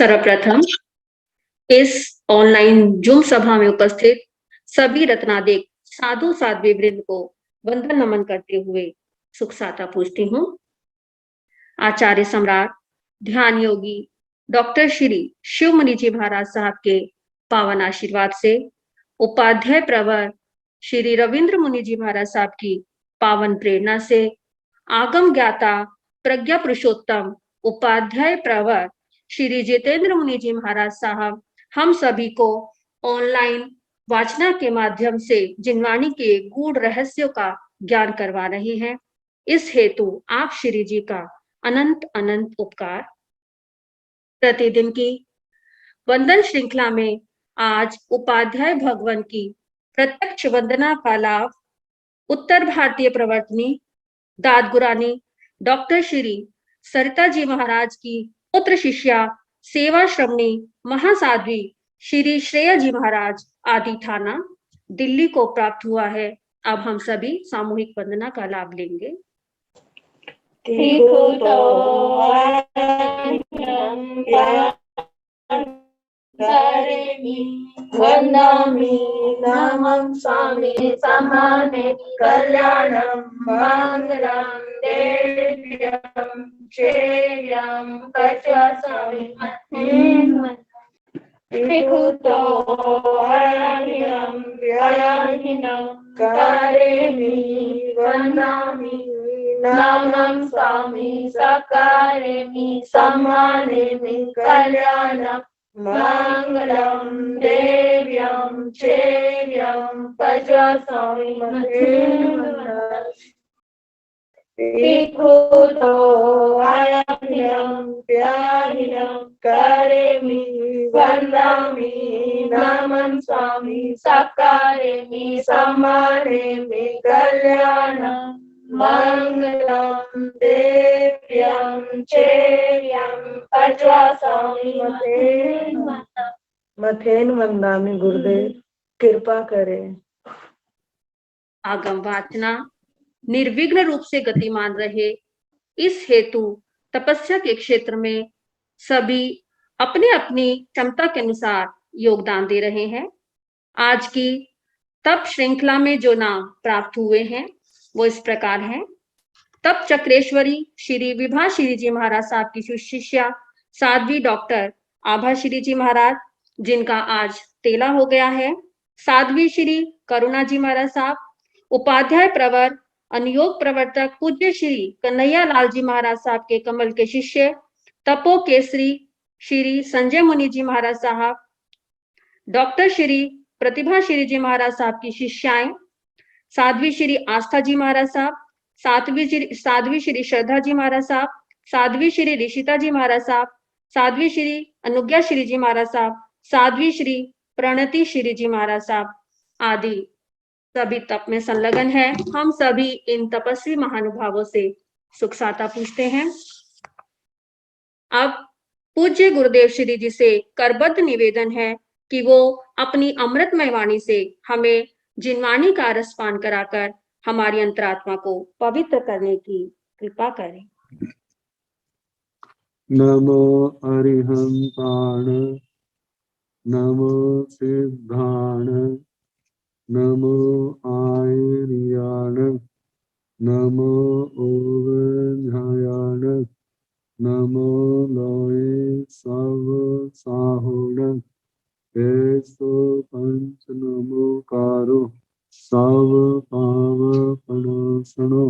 सर्वप्रथम इस online zoom सभा में उपस्थित सभी रत्नादेक साधु साध्वी वृंद को वंदन नमन करते हुए सुख साता पूछती हूँ। आचार्य सम्राट ध्यान योगी डॉक्टर श्री शिव मुनि जी महाराज साहब के पावन आशीर्वाद से, उपाध्याय प्रवर श्री रविंद्र मुनि जी महाराज साहब की पावन प्रेरणा से, आगम ज्ञाता प्रज्ञा पुरुषोत्तम उपाध्याय प्रवर श्री जितेंद्र मुनि जी महाराज साहब हम सभी को ऑनलाइन वाचना के माध्यम से जिनवाणी के गूढ़ रहस्यों का ज्ञान करवा रहे हैं। इस हेतु आप श्री जी का अनंत अनंत उपकार। प्रतिदिन की वंदन श्रृंखला में आज उपाध्याय भगवान की प्रत्यक्ष वंदना का लाभ उत्तर भारतीय प्रवर्तनी दादगुरानी डॉक्टर श्री सरिता जी महाराज की पुत्र शिष्या सेवा श्रमणी महासाध्वी श्री श्रेया जी महाराज आदि थाना दिल्ली को प्राप्त हुआ है। अब हम सभी सामूहिक वंदना का लाभ लेंगे। वंदामि नमः स्वामी समाने कल्याणं मंगलं देव्यं श्रेयं पचासामि विकुतो हरिं व्याहिनं करेमि वंदामि नमः स्वामी सकारेमि सम्मानेमि कल्याणं मंगलम देव्यं श्रेयं पचासामि विकुतो हरिं व्याहिनं करेमि वंदामि नमः स्वामी सकारेमि सम्मानेमि कल्याणं मंगलम देव्यं श्रेयं पचासामि मथेन वंदामि। गुरुदेव कृपा करें। आगम वाचना निर्विघ्न रूप से गतिमान रहे, इस हेतु तपस्या के क्षेत्र में सभी अपने अपनी क्षमता के अनुसार योगदान दे रहे हैं। आज की तप श्रृंखला में जो नाम प्राप्त हुए हैं वो इस प्रकार हैं। तप चक्रेश्वरी श्री विभा श्री जी महाराज साहब की शिष्या साध्वी डॉक्टर आभा श्री जी महाराज, जिनका आज तेला हो गया है। साध्वी श्री करुणा जी महाराज साहब, उपाध्याय प्रवर अनुयोग प्रवर्तक पूज्य श्री कन्हैया लाल जी महाराज साहब के कमल के शिष्य तपो केसरी श्री संजय मुनि जी महाराज साहब, डॉक्टर श्री प्रतिभा श्री जी महाराज साहब की शिष्याएं साध्वी श्री आस्था जी महाराज साहब, साध्वी श्री श्रद्धा जी महाराज साहब, साध्वी श्री ऋषिता जी महाराज साहब, साध्वी श्री अनुज्ञा श्री जी महाराज साहब, साध्वी श्री प्रणति श्री जी महाराज साहब आदि सभी तप में संलग्न है। हम सभी इन तपस्वी महानुभावों से सुख साता पूछते हैं। अब पूज्य गुरुदेव श्री जी से करबद्ध निवेदन है कि वो अपनी अमृतमय वाणी से हमें जिनवाणी का रसपान कराकर हमारी अंतरात्मा को पवित्र करने की कृपा करें। नमो अरिहंताण, नमो सिद्धाण, नमो आयर्याण, नमो ओवझायाण, नमो लोये सव साहुण, ऐसो पंच नमोकारो सव पाव पणासनो,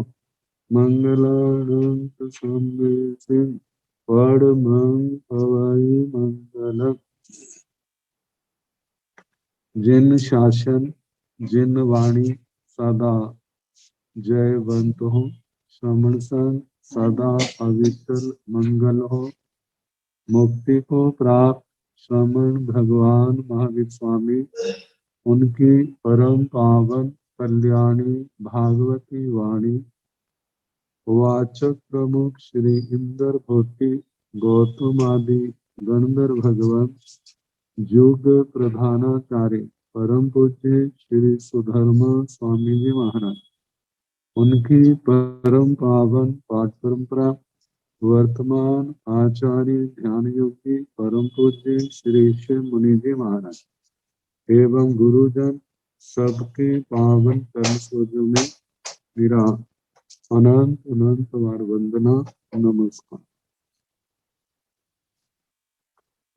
मंगलानंत संवेसिं परमं भवै मंगलम्। जिन शासन जिन वाणी सदा जयवंत हो, श्रवण संग सदा पवित्र मंगल हो। मुक्ति को प्राप्त श्रमण भगवान महावीर स्वामी, उनकी परम पावन कल्याणी भागवती वाणी वाचक प्रमुख श्री इंद्र भोति गौतम आदि गणधर भगवान युग प्रधानाचार्य परम पूज्य श्री सुधर्म स्वामी जी महाराज, उनकी परम पावन पाठ परंपरा वर्तमान आचार्य ध्यान योगी परम पूज्य श्री श्री मुनि जी महाराज एवं गुरुजन सबके पावन कर्म सोजों में मेरा अनंत अनंत बार वंदना नमस्कार।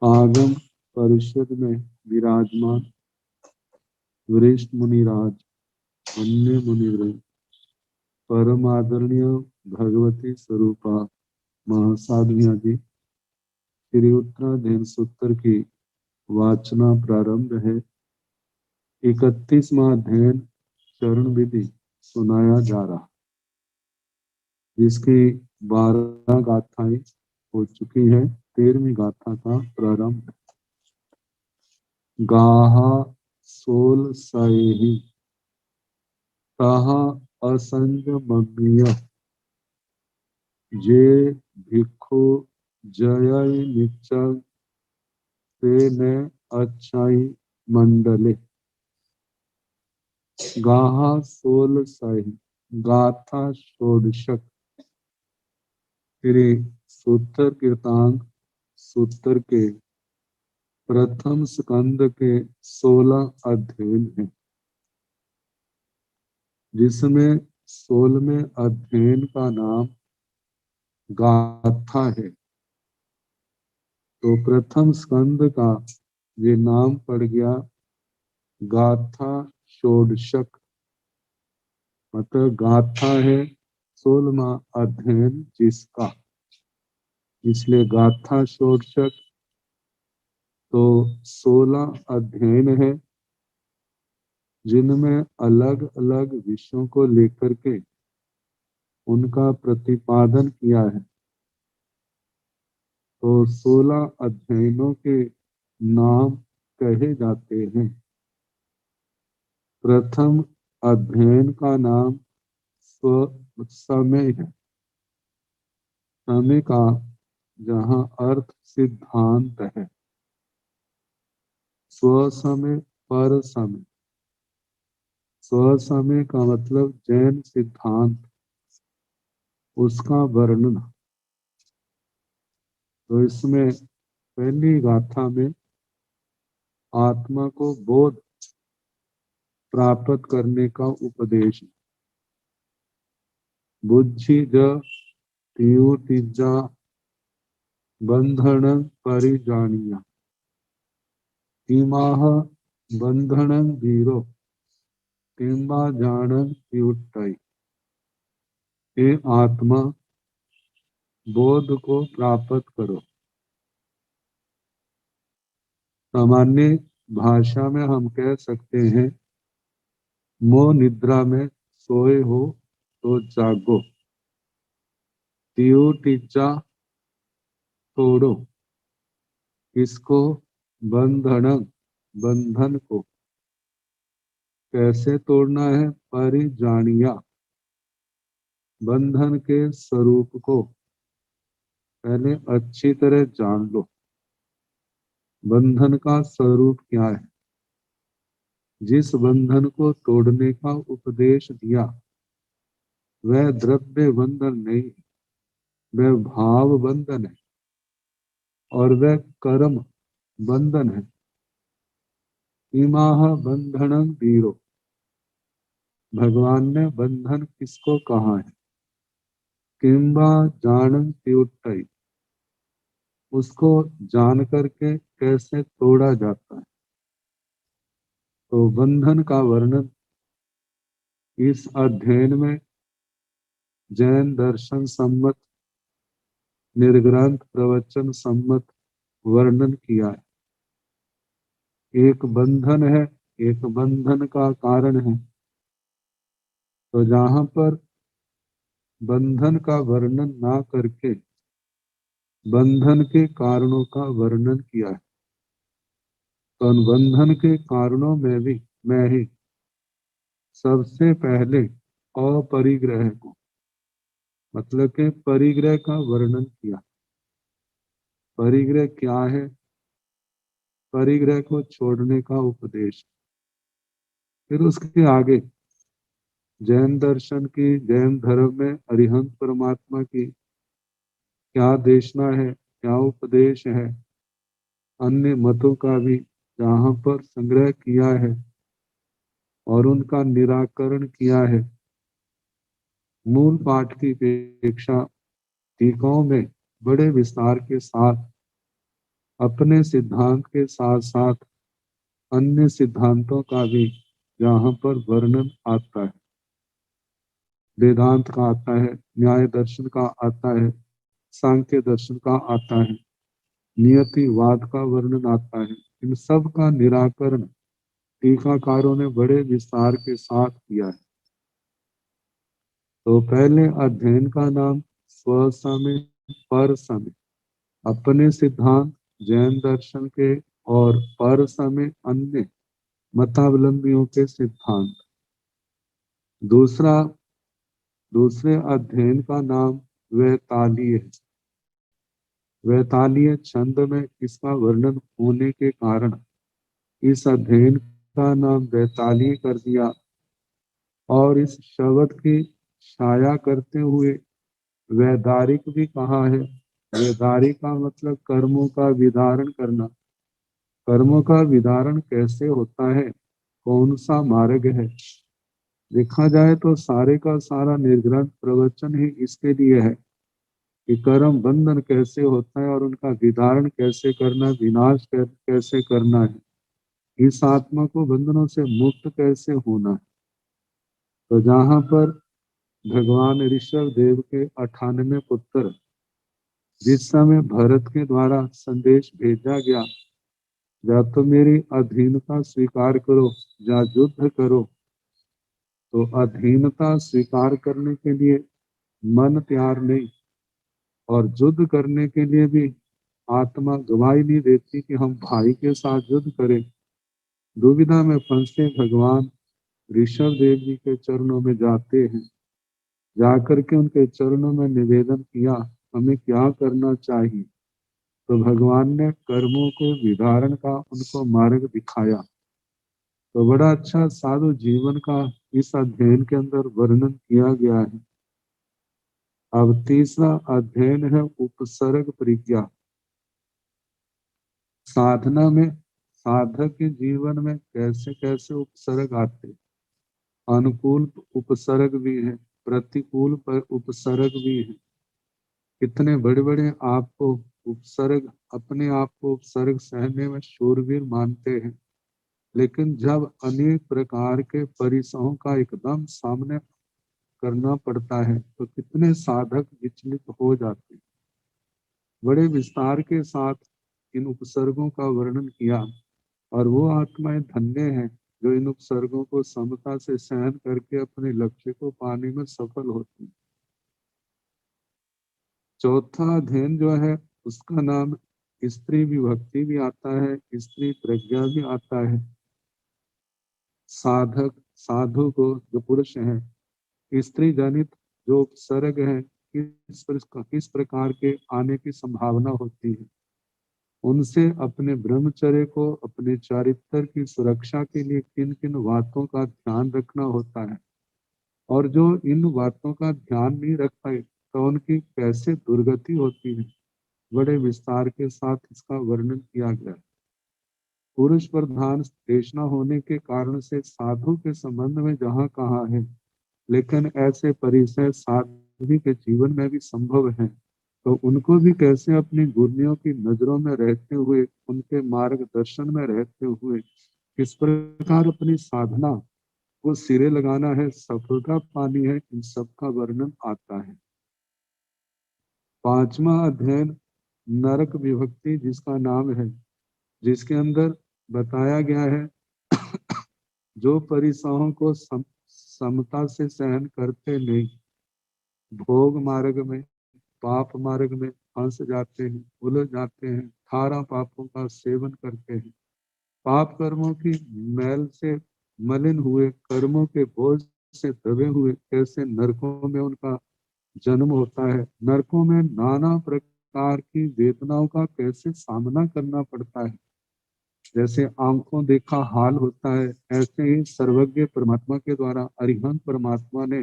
आगम परिषद में विराजमान वरिष्ठ मुनिराज, अन्य मुनिवृंद, परम आदरणीय भगवती स्वरूपा महासाध्वियां जी, श्री उत्तराधीन सूत्र की वाचना प्रारंभ है। 31वां अध्ययन चरण विधि सुनाया जा रहा, जिसकी 12 गाथाएं हो चुकी है। 13वीं गाथा का प्रारंभ। गाहा सोल सही ताहा असंग मम्मीय जे भिक्षु जय निचल ते ने अच्छाई मंडले। गाहा सोल सही गाथा षोडशक। श्री सूत्र कीर्तांग सूत्र के प्रथम स्कंद के 16 अध्ययन हैं, जिसमें 16वें अध्ययन का नाम गाथा है। तो प्रथम स्कंद का ये नाम पड़ गया गाथा षोडशक, मतलब गाथा है 16वां अध्ययन जिसका, इसलिए गाथा षोडशक। तो 16 अध्ययन है, जिनमें अलग अलग विषयों को लेकर के उनका प्रतिपादन किया है। तो 16 अध्ययनों के नाम कहे जाते हैं। प्रथम अध्ययन का नाम समय है। समय का जहाँ अर्थ सिद्धांत है, स्वसमय पर समय। स्वसमय का मतलब जैन सिद्धांत, उसका वर्णन। तो इसमें पहली गाथा में आत्मा को बोध प्राप्त करने का उपदेश। बुद्धि ज तीयु तीजा बंधन परिजानिया इमाह बंधन वीरो तिम्बा जानन युट्टई। हे आत्मा, बोध को प्राप्त करो। सामान्य भाषा में हम कह सकते हैं, मोह निद्रा में सोए हो तो जागो, तीयु तीजा तोड़ो। इसको बंधन को कैसे तोड़ना है? परिजानिया, बंधन के स्वरूप को पहले अच्छी तरह जान लो। बंधन का स्वरूप क्या है? जिस बंधन को तोड़ने का उपदेश दिया वह द्रव्य बंधन नहीं, वह भाव बंधन है और वह कर्म बंधन है। इमाह बंधनं वीरो, भगवान ने बंधन किसको कहा है? किंबा जानन त्युट्टई, उसको जान करके कैसे तोड़ा जाता है। तो बंधन का वर्णन इस अध्ययन में जैन दर्शन सम्मत, निर्ग्रंथ प्रवचन सम्मत वर्णन किया है। एक बंधन है, एक बंधन का कारण है। तो जहां पर बंधन का वर्णन ना करके बंधन के कारणों का वर्णन किया है, तो बंधन के कारणों में भी मैं ही सबसे पहले अपरिग्रह को, मतलब के परिग्रह का वर्णन किया। परिग्रह क्या है? परिग्रह को छोड़ने का उपदेश। फिर उसके आगे जैन दर्शन की, जैन धर्म में अरिहंत परमात्मा की क्या देशना है, क्या उपदेश है, अन्य मतों का भी जहाँ पर संग्रह किया है और उनका निराकरण किया है। मूल पाठ की अपेक्षा टीकाओं में बड़े विस्तार के साथ अपने सिद्धांत के साथ साथ अन्य सिद्धांतों का भी यहाँ पर वर्णन आता है। वेदांत का आता है, न्याय दर्शन का आता है, सांख्य दर्शन का आता है, नियतिवाद का वर्णन आता है। इन सब का निराकरण टीकाकारों ने बड़े विस्तार के साथ किया है। तो पहले अध्ययन का नाम स्व समय पर समय, अपने सिद्धांत जैन दर्शन के और पर समय अन्य मतावलंबियों के सिद्धांत। दूसरे अध्ययन का नाम वैतालीय है। वैतालीय छंद में इसका वर्णन होने के कारण इस अध्ययन का नाम वैतालीय कर दिया और इस शब्द की छाया करते हुए वैदारिक भी कहा है। वैदारिक का मतलब कर्मों का विधारण करना। कर्मों का विधारण कैसे होता है, कौन सा मार्ग है? देखा जाए तो सारे का सारा निर्ग्रंथ प्रवचन ही इसके लिए है कि कर्म बंधन कैसे होता है और उनका विधारण कैसे करना, विनाश कैसे करना है, इस आत्मा को बंधनों से मुक्त कैसे होना है। तो जहाँ पर भगवान ऋषभ देव के 98 पुत्र जिस समय भरत के द्वारा संदेश भेजा गया, या तो मेरी अधीनता स्वीकार करो या युद्ध करो, तो अधीनता स्वीकार करने के लिए मन तैयार नहीं और युद्ध करने के लिए भी आत्मा गवाही नहीं देती कि हम भाई के साथ युद्ध करें। दुविधा में फंसे भगवान ऋषभ देव जी के चरणों में जाते हैं। जाकर के उनके चरणों में निवेदन किया हमें क्या करना चाहिए। तो भगवान ने कर्मों को विधारण का उनको मार्ग दिखाया। तो बड़ा अच्छा साधु जीवन का इस अध्ययन के अंदर वर्णन किया गया है। अब तीसरा अध्ययन है उपसर्ग परिज्ञा। साधना में साधक के जीवन में कैसे कैसे उपसर्ग आते, अनुकूल उपसर्ग भी है, प्रतिकूल पर उपसर्ग भी है। कितने बड़े बड़े आपको उपसर्ग, अपने आप को उपसर्ग सहने में शूरवीर मानते हैं, लेकिन जब अनेक प्रकार के परिसरों का एकदम सामने करना पड़ता है तो कितने साधक विचलित हो जाते हैं। बड़े विस्तार के साथ इन उपसर्गों का वर्णन किया और वो आत्माएं धन्य हैं जो इन उपसर्गों को समता से सहन करके अपने लक्ष्य को पाने में सफल होती है। चौथा अध्ययन जो है उसका नाम स्त्री विभक्ति भी आता है, स्त्री प्रज्ञा भी आता है। साधक साधु को जो पुरुष है, स्त्री जनित जो उपसर्ग है किस प्रकार के आने की संभावना होती है, उनसे अपने ब्रह्मचर्य को, अपने चारित्र की सुरक्षा के लिए किन किन बातों का ध्यान रखना होता है, और जो इन बातों का ध्यान नहीं रख पाए तो उनकी कैसे दुर्गति होती है, बड़े विस्तार के साथ इसका वर्णन किया गया। पुरुष प्रधान देशना होने के कारण से साधु के संबंध में जहाँ कहा है, लेकिन ऐसे परिचय साधु के जीवन में भी संभव है, तो उनको भी कैसे अपनी गुरुओं की नजरों में रहते हुए, उनके मार्गदर्शन में रहते हुए किस प्रकार अपनी साधना को सिरे लगाना है, सफलता पानी है, इन सब का वर्णन आता है। पांचवा अध्ययन नरक विभक्ति जिसका नाम है, जिसके अंदर बताया गया है जो परिसरों को समता से सहन करते नहीं, भोग मार्ग में, पाप मार्ग में फंस जाते हैं, उलझ जाते हैं, 18 पापों का सेवन करते हैं, पाप कर्मों की मैल से मलिन हुए, कर्मों के बोझ से दबे हुए कैसे नरकों में उनका जन्म होता है, नरकों में नाना प्रकार की वेदनाओं का कैसे सामना करना पड़ता है। जैसे आंखों देखा हाल होता है, ऐसे ही सर्वज्ञ परमात्मा के द्वारा अरिहंत परमात्मा ने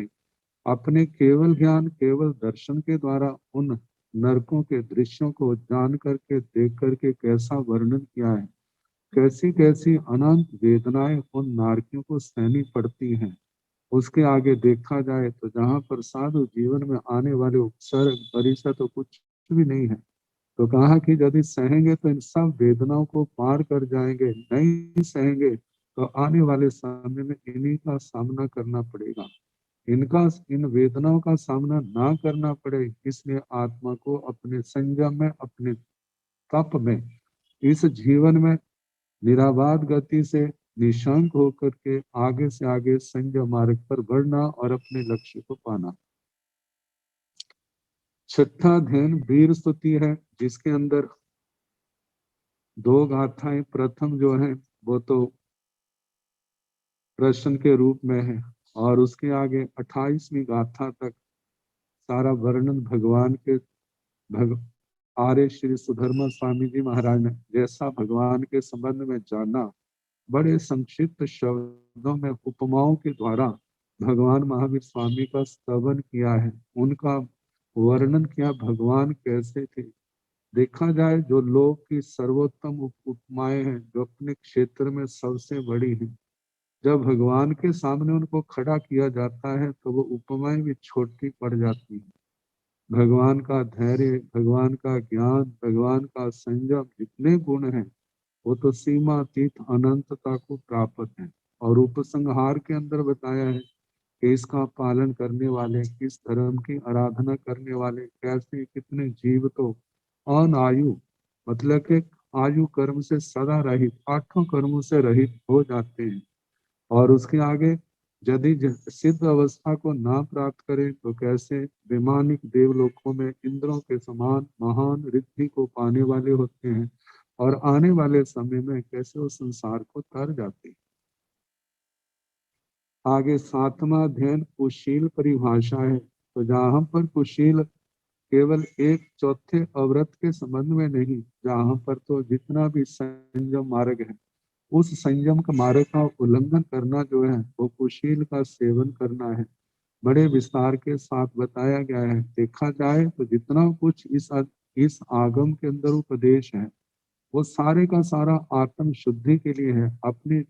अपने केवल ज्ञान, केवल दर्शन के द्वारा उन नरकों के दृश्यों को जान करके देख करके कैसा वर्णन किया है, कैसी कैसी अनंत वेदनाएं उन नारकियों को सहनी पड़ती हैं। उसके आगे देखा जाए तो जहाँ पर साधु जीवन में आने वाले उपसर्ग परिषद तो कुछ भी नहीं है, तो कहा कि यदि सहेंगे तो इन सब वेदनाओं को पार कर जाएंगे, नहीं सहेंगे तो आने वाले समय में इन्हीं का सामना करना पड़ेगा। इनका इन वेदनाओं का सामना ना करना पड़े, इसलिए आत्मा को अपने संयम में, अपने तप में, इस जीवन में निराबाद गति से निशंक होकर के आगे से आगे संयम मार्ग पर बढ़ना और अपने लक्ष्य को पाना। छठा अध्ययन वीर स्तुति है, जिसके अंदर 2 गाथाएं, प्रथम जो है वो तो प्रश्न के रूप में है, और उसके आगे 28वीं गाथा तक सारा वर्णन भगवान के आर्य श्री सुधर्मा स्वामी जी महाराज ने जैसा भगवान के संबंध में जाना, बड़े संक्षिप्त शब्दों में उपमाओं के द्वारा भगवान महावीर स्वामी का स्तवन किया है, उनका वर्णन किया भगवान कैसे थे। देखा जाए जो लोक की सर्वोत्तम उपमाएं हैं, जो अपने क्षेत्र में सबसे बड़ी हैं, जब भगवान के सामने उनको खड़ा किया जाता है तो वो उपमाएं भी छोटी पड़ जाती हैं। भगवान का धैर्य, भगवान का ज्ञान, भगवान का संयम, जितने गुण हैं वो तो सीमातीत अनंतता को प्राप्त है। और उपसंहार के अंदर बताया है कि इसका पालन करने वाले, किस धर्म की आराधना करने वाले, कैसे कितने जीव तो अनायु, मतलब कि आयु कर्म से सदा रहित, 8 कर्मों से रहित हो जाते हैं। और उसके आगे यदि सिद्ध अवस्था को ना प्राप्त करे तो कैसे विमानिक देवलोकों में इंद्रों के समान महान रिद्धि को पाने वाले होते हैं, और आने वाले समय में कैसे वो संसार को तर जाते हैं। आगे 7वां अध्ययन कुशील परिभाषा है, तो जहां पर कुशील केवल 1/4 अवृत के संबंध में नहीं, जहां पर तो जितना भी संयम मार्ग है, उस संयम का मार्ग का उल्लंघन करना जो है वो कुशील का सेवन करना है, बड़े विस्तार के साथ बताया गया है। देखा जाए तो जितना कुछ इस आगम के अंदर उपदेश है वो सारे का सारा आत्म शुद्धि के लिए है। अपनी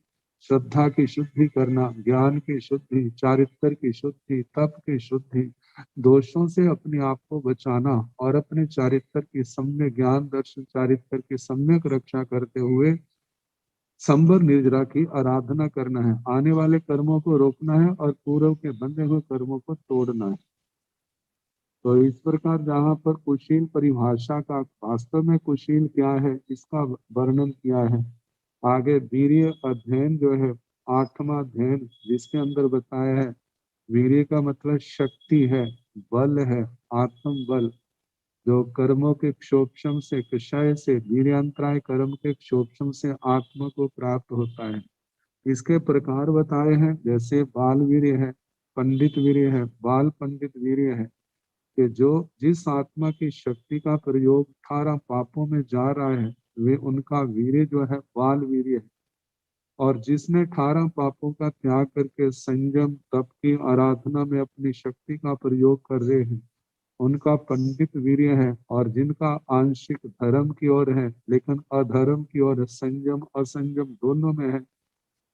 श्रद्धा की शुद्धि करना, ज्ञान की शुद्धि, चारित्र की शुद्धि, तप की शुद्धि, दोषों से अपने आप को बचाना और अपने चारित्र की सम्यक ज्ञान दर्शन चारित्र की सम्यक रक्षा करते हुए संबर निर्जरा की आराधना करना है, आने वाले कर्मों को रोकना है और पूर्व के बंधे हुए कर्मों को तोड़ना है। तो इस प्रकार जहाँ पर कुशील परिभाषा का, वास्तव में कुशील क्या है इसका वर्णन किया है। आगे वीर्य अध्ययन जो है 8वां अध्ययन, जिसके अंदर बताया है वीर्य का मतलब शक्ति है, बल है, आत्म बल, जो कर्मों के क्षोभम से, क्षय से, वीर्यांतराय कर्म के क्षोभम से आत्मा को प्राप्त होता है। इसके प्रकार बताए हैं, जैसे बाल वीर्य है, पंडित वीर्य है, बाल पंडित वीर्य है, कि जो जिस आत्मा की शक्ति का प्रयोग 18 पापों में जा रहा है वे उनका वीर्य जो है बाल वीर्य है, और जिसने 18 पापों का त्याग करके संयम तप की आराधना में अपनी शक्ति का प्रयोग कर रहे हैं उनका पंडित वीर्य है, और जिनका आंशिक धर्म की ओर है लेकिन अधर्म की ओर, संयम असंयम दोनों में है,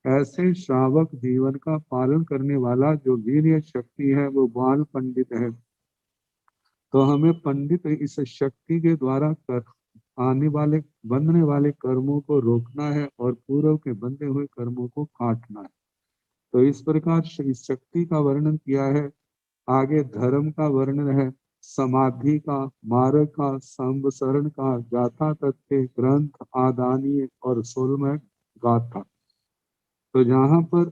ऐसे श्रावक जीवन का पालन करने वाला जो वीर्य शक्ति है वो बाल पंडित है। तो हमें पंडित इस शक्ति के द्वारा कर आने वाले बंधने वाले कर्मों को रोकना है और पूर्व के बंधे हुए कर्मों को काटना है। तो इस प्रकार इस शक्ति का वर्णन किया है। आगे धर्म का वर्णन है, समाधि का, मार्ग का, संवसरण का, गाथा तथ्य, ग्रंथ, आदानीय और 16 गाथा। तो जहाँ पर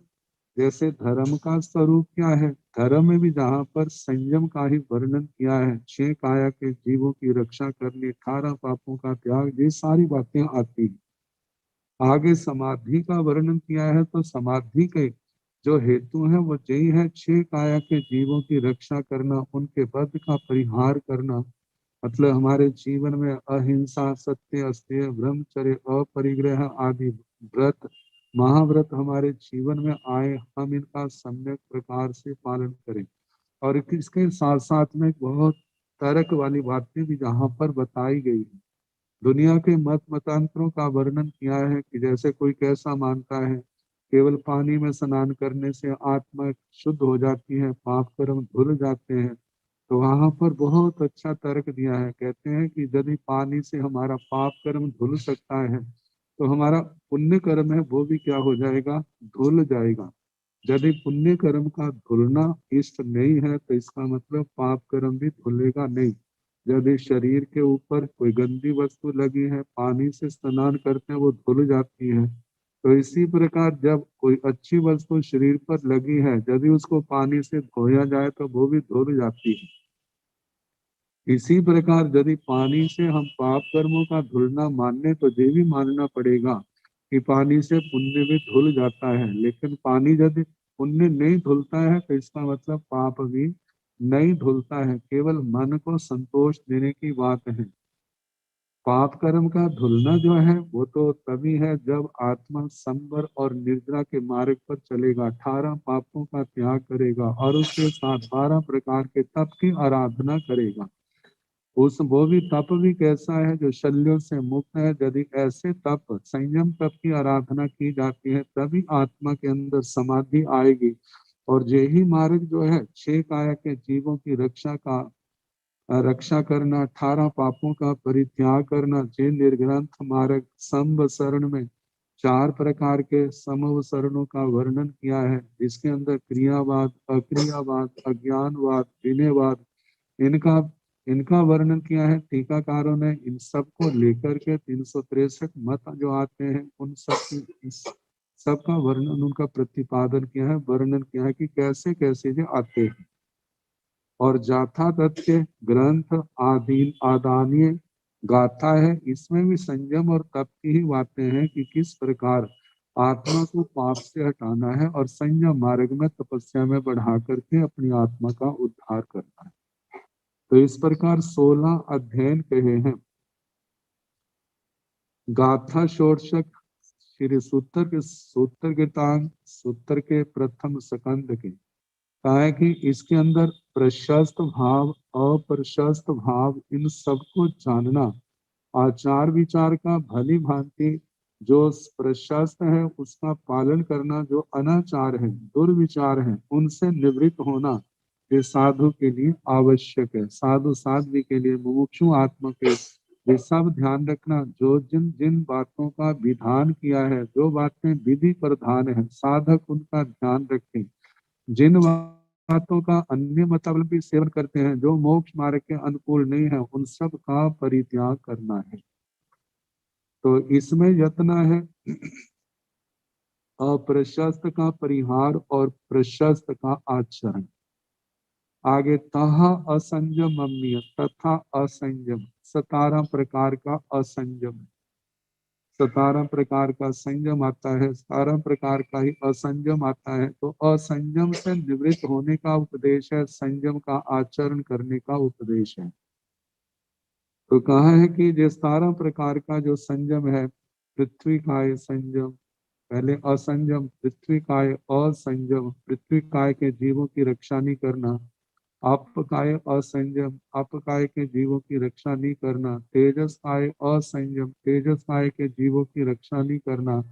जैसे धर्म का स्वरूप क्या है, धर्म में भी जहाँ पर संयम का ही वर्णन किया है, 6 काया के जीवों की रक्षा करने, 18 पापों का त्याग, ये सारी बातें आती हैं। आगे समाधि का वर्णन किया है, तो समाधि के जो हेतु है वो यही है, 6 काया के जीवों की रक्षा करना, उनके बध का परिहार करना, मतलब हमारे जीवन में अहिंसा, सत्य, अस्तेय, ब्रह्मचर्य, अपरिग्रह आदि व्रत, महाव्रत हमारे जीवन में आए, हम इनका सम्यक प्रकार से पालन करें। और इसके साथ साथ में बहुत तर्क वाली बातें भी जहाँ पर बताई गई है। दुनिया के मत मतांतरों का वर्णन किया है कि जैसे कोई कैसा मानता है केवल पानी में स्नान करने से आत्मा शुद्ध हो जाती है, पाप कर्म धुल जाते हैं। तो वहां पर बहुत अच्छा तर्क दिया है। कहते हैं कि यदि पानी से हमारा पाप कर्म धुल सकता है तो हमारा पुण्य कर्म है वो भी क्या हो जाएगा, धुल जाएगा। यदि पुण्य कर्म का धुलना इष्ट नहीं है तो इसका मतलब पाप कर्म भी धुलेगा नहीं। यदि शरीर के ऊपर कोई गंदी वस्तु लगी है, पानी से स्नान करते हैं वो धुल जाती है। तो इसी प्रकार जब कोई अच्छी वस्तु शरीर पर लगी है, यदि उसको पानी से धोया जाए तो वो भी धुल जाती है। इसी प्रकार यदि पानी से हम पाप कर्मों का धुलना मानने तो ये भी मानना पड़ेगा कि पानी से पुण्य भी धुल जाता है। लेकिन पानी यदि पुण्य नहीं धुलता है तो इसका मतलब पाप भी नहीं धुलता है। केवल मन को संतोष देने की बात है। पाप कर्म का धुलना जो है वो तो तभी है जब आत्मा संवर और निर्जरा के मार्ग पर चलेगा, 18 पापों का त्याग करेगा और उसके साथ 12 प्रकार के तप की आराधना करेगा। उस वो भी तप भी कैसा है, जो शल्यों से मुक्त है। यदि ऐसे तप संयम तप की आराधना की जाती है तभी आत्मा के अंदर समाधि आएगी। और यही मार्ग जो है 6 काया के जीवों की रक्षा करना, 18 पापों का परित्याग करना, जे निर्ग्रंथ मार्ग संवसरण में 4 प्रकार के समवसरणों का वर्णन किया है, जिसके अंदर क्रियावाद, अक्रियावाद, अज्ञानवाद, विनयवाद, इनका इनका वर्णन किया है। टीकाकारों ने इन सब को लेकर के 363 मत जो आते हैं उन सब का वर्णन, उनका प्रतिपादन किया है, वर्णन किया है कि कैसे कैसे जो आते हैं। और जाथा तत् के ग्रंथ आदानीय गाथा है, इसमें भी संयम और तप की ही बातें हैं कि किस प्रकार आत्मा को पाप से हटाना है और संयम मार्ग में तपस्या में बढ़ा करके अपनी आत्मा का उद्धार करना है। तो इस प्रकार 16 अध्ययन कहे हैं। गाथा षोडशक श्री सूत्र के प्रथम स्कंद के कहा है कि इसके अंदर प्रशस्त भाव, अप्रशस्त भाव, इन सबको जानना, आचार विचार का भली भांति जो प्रशस्त है उसका पालन करना, जो अनाचार है, दुर्विचार है, उनसे निवृत्त होना, ये साधु के लिए आवश्यक है। साधु साध्वी के लिए, मुमुक्षु आत्मा के ये सब ध्यान रखना। जो जिन जिन बातों का विधान किया है, जो बातें विधि प्रधान है, साधक उनका ध्यान रखें। जिन बातों का अन्य मतलब सेवन करते हैं, जो मोक्ष मार्ग के अनुकूल नहीं है, उन सब का परित्याग करना है। तो इसमें यत्न है अप्रशस्त का परिहार और प्रशस्त का आचरण। आगे तहा असंयम तथा असंयम, 17 प्रकार का असंयम, 17 प्रकार का संयम आता है, 17 प्रकार का ही असंयम आता है। तो असंयम से निवृत्त होने का उपदेश है, संयम का आचरण करने का उपदेश है। तो कहा है कि जो 17 प्रकार का जो संयम है, पृथ्वी काय संयम, पहले असंयम, पृथ्वी काय असंयम, पृथ्वी काय के जीवों की रक्षा नहीं करना, अपकाय असंयम, अपकाय के जीवों की रक्षा नहीं करना, तेजस काय असंयम, तेजस काय के जीवों की रक्षा नहीं करना,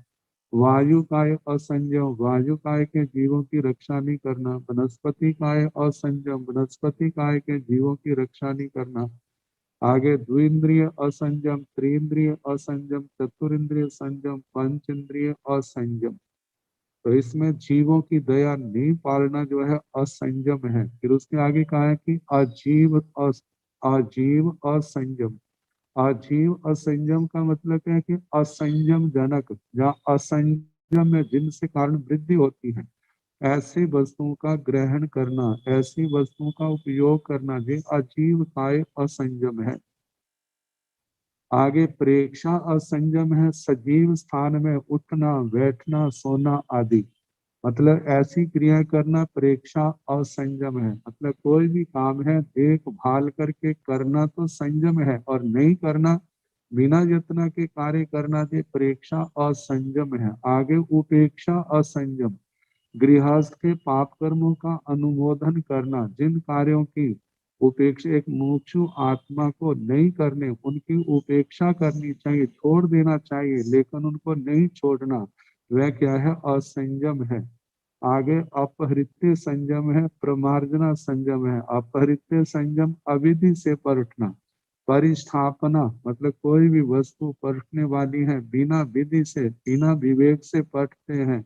वायु काय असंयम, वायु काय के जीवों की रक्षा नहीं करना, वनस्पति काय असंयम, वनस्पति काय के जीवों की रक्षा नहीं करना। आगे द्विंद्रिय असंयम, त्रिंद्रिय असंयम, चतुरिंद्रिय संयम, पंचेंद्रिय असंयम। तो इसमें जीवों की दया नहीं पालना जो है असंयम है। फिर उसके आगे कहा है कि आजीव असंयम। आजीव असंयम का मतलब क्या है कि असंयम जनक, जहाँ असंयम में जिनसे कारण वृद्धि होती है, ऐसी वस्तुओं का ग्रहण करना, ऐसी वस्तुओं का उपयोग करना, ये अजीव काय असंयम है। आगे प्रेक्षा असंयम है, सजीव स्थान में उठना, बैठना, सोना आदि, मतलब ऐसी क्रिया करना प्रेक्षा असंयम है। मतलब कोई भी काम है देखभाल करके करना तो संयम है, और नहीं करना, बिना यत्न के कार्य करना ये प्रेक्षा असंयम है। आगे उपेक्षा असंयम, गृहस्थ के पाप कर्मों का अनुमोदन करना, जिन कार्यों की उपेक्षा एक मुमुक्षु आत्मा को नहीं करने, उनकी उपेक्षा करनी चाहिए, छोड़ देना चाहिए, लेकिन उनको नहीं छोड़ना, वह क्या है? असंयम है। आगे अपहृत्य संयम है, प्रमार्जना संयम है। अपहृत्य संयम अविधि से परखना, परिस्थापना मतलब कोई भी वस्तु परखने वाली है, बिना विधि से बिना विवेक से परखते हैं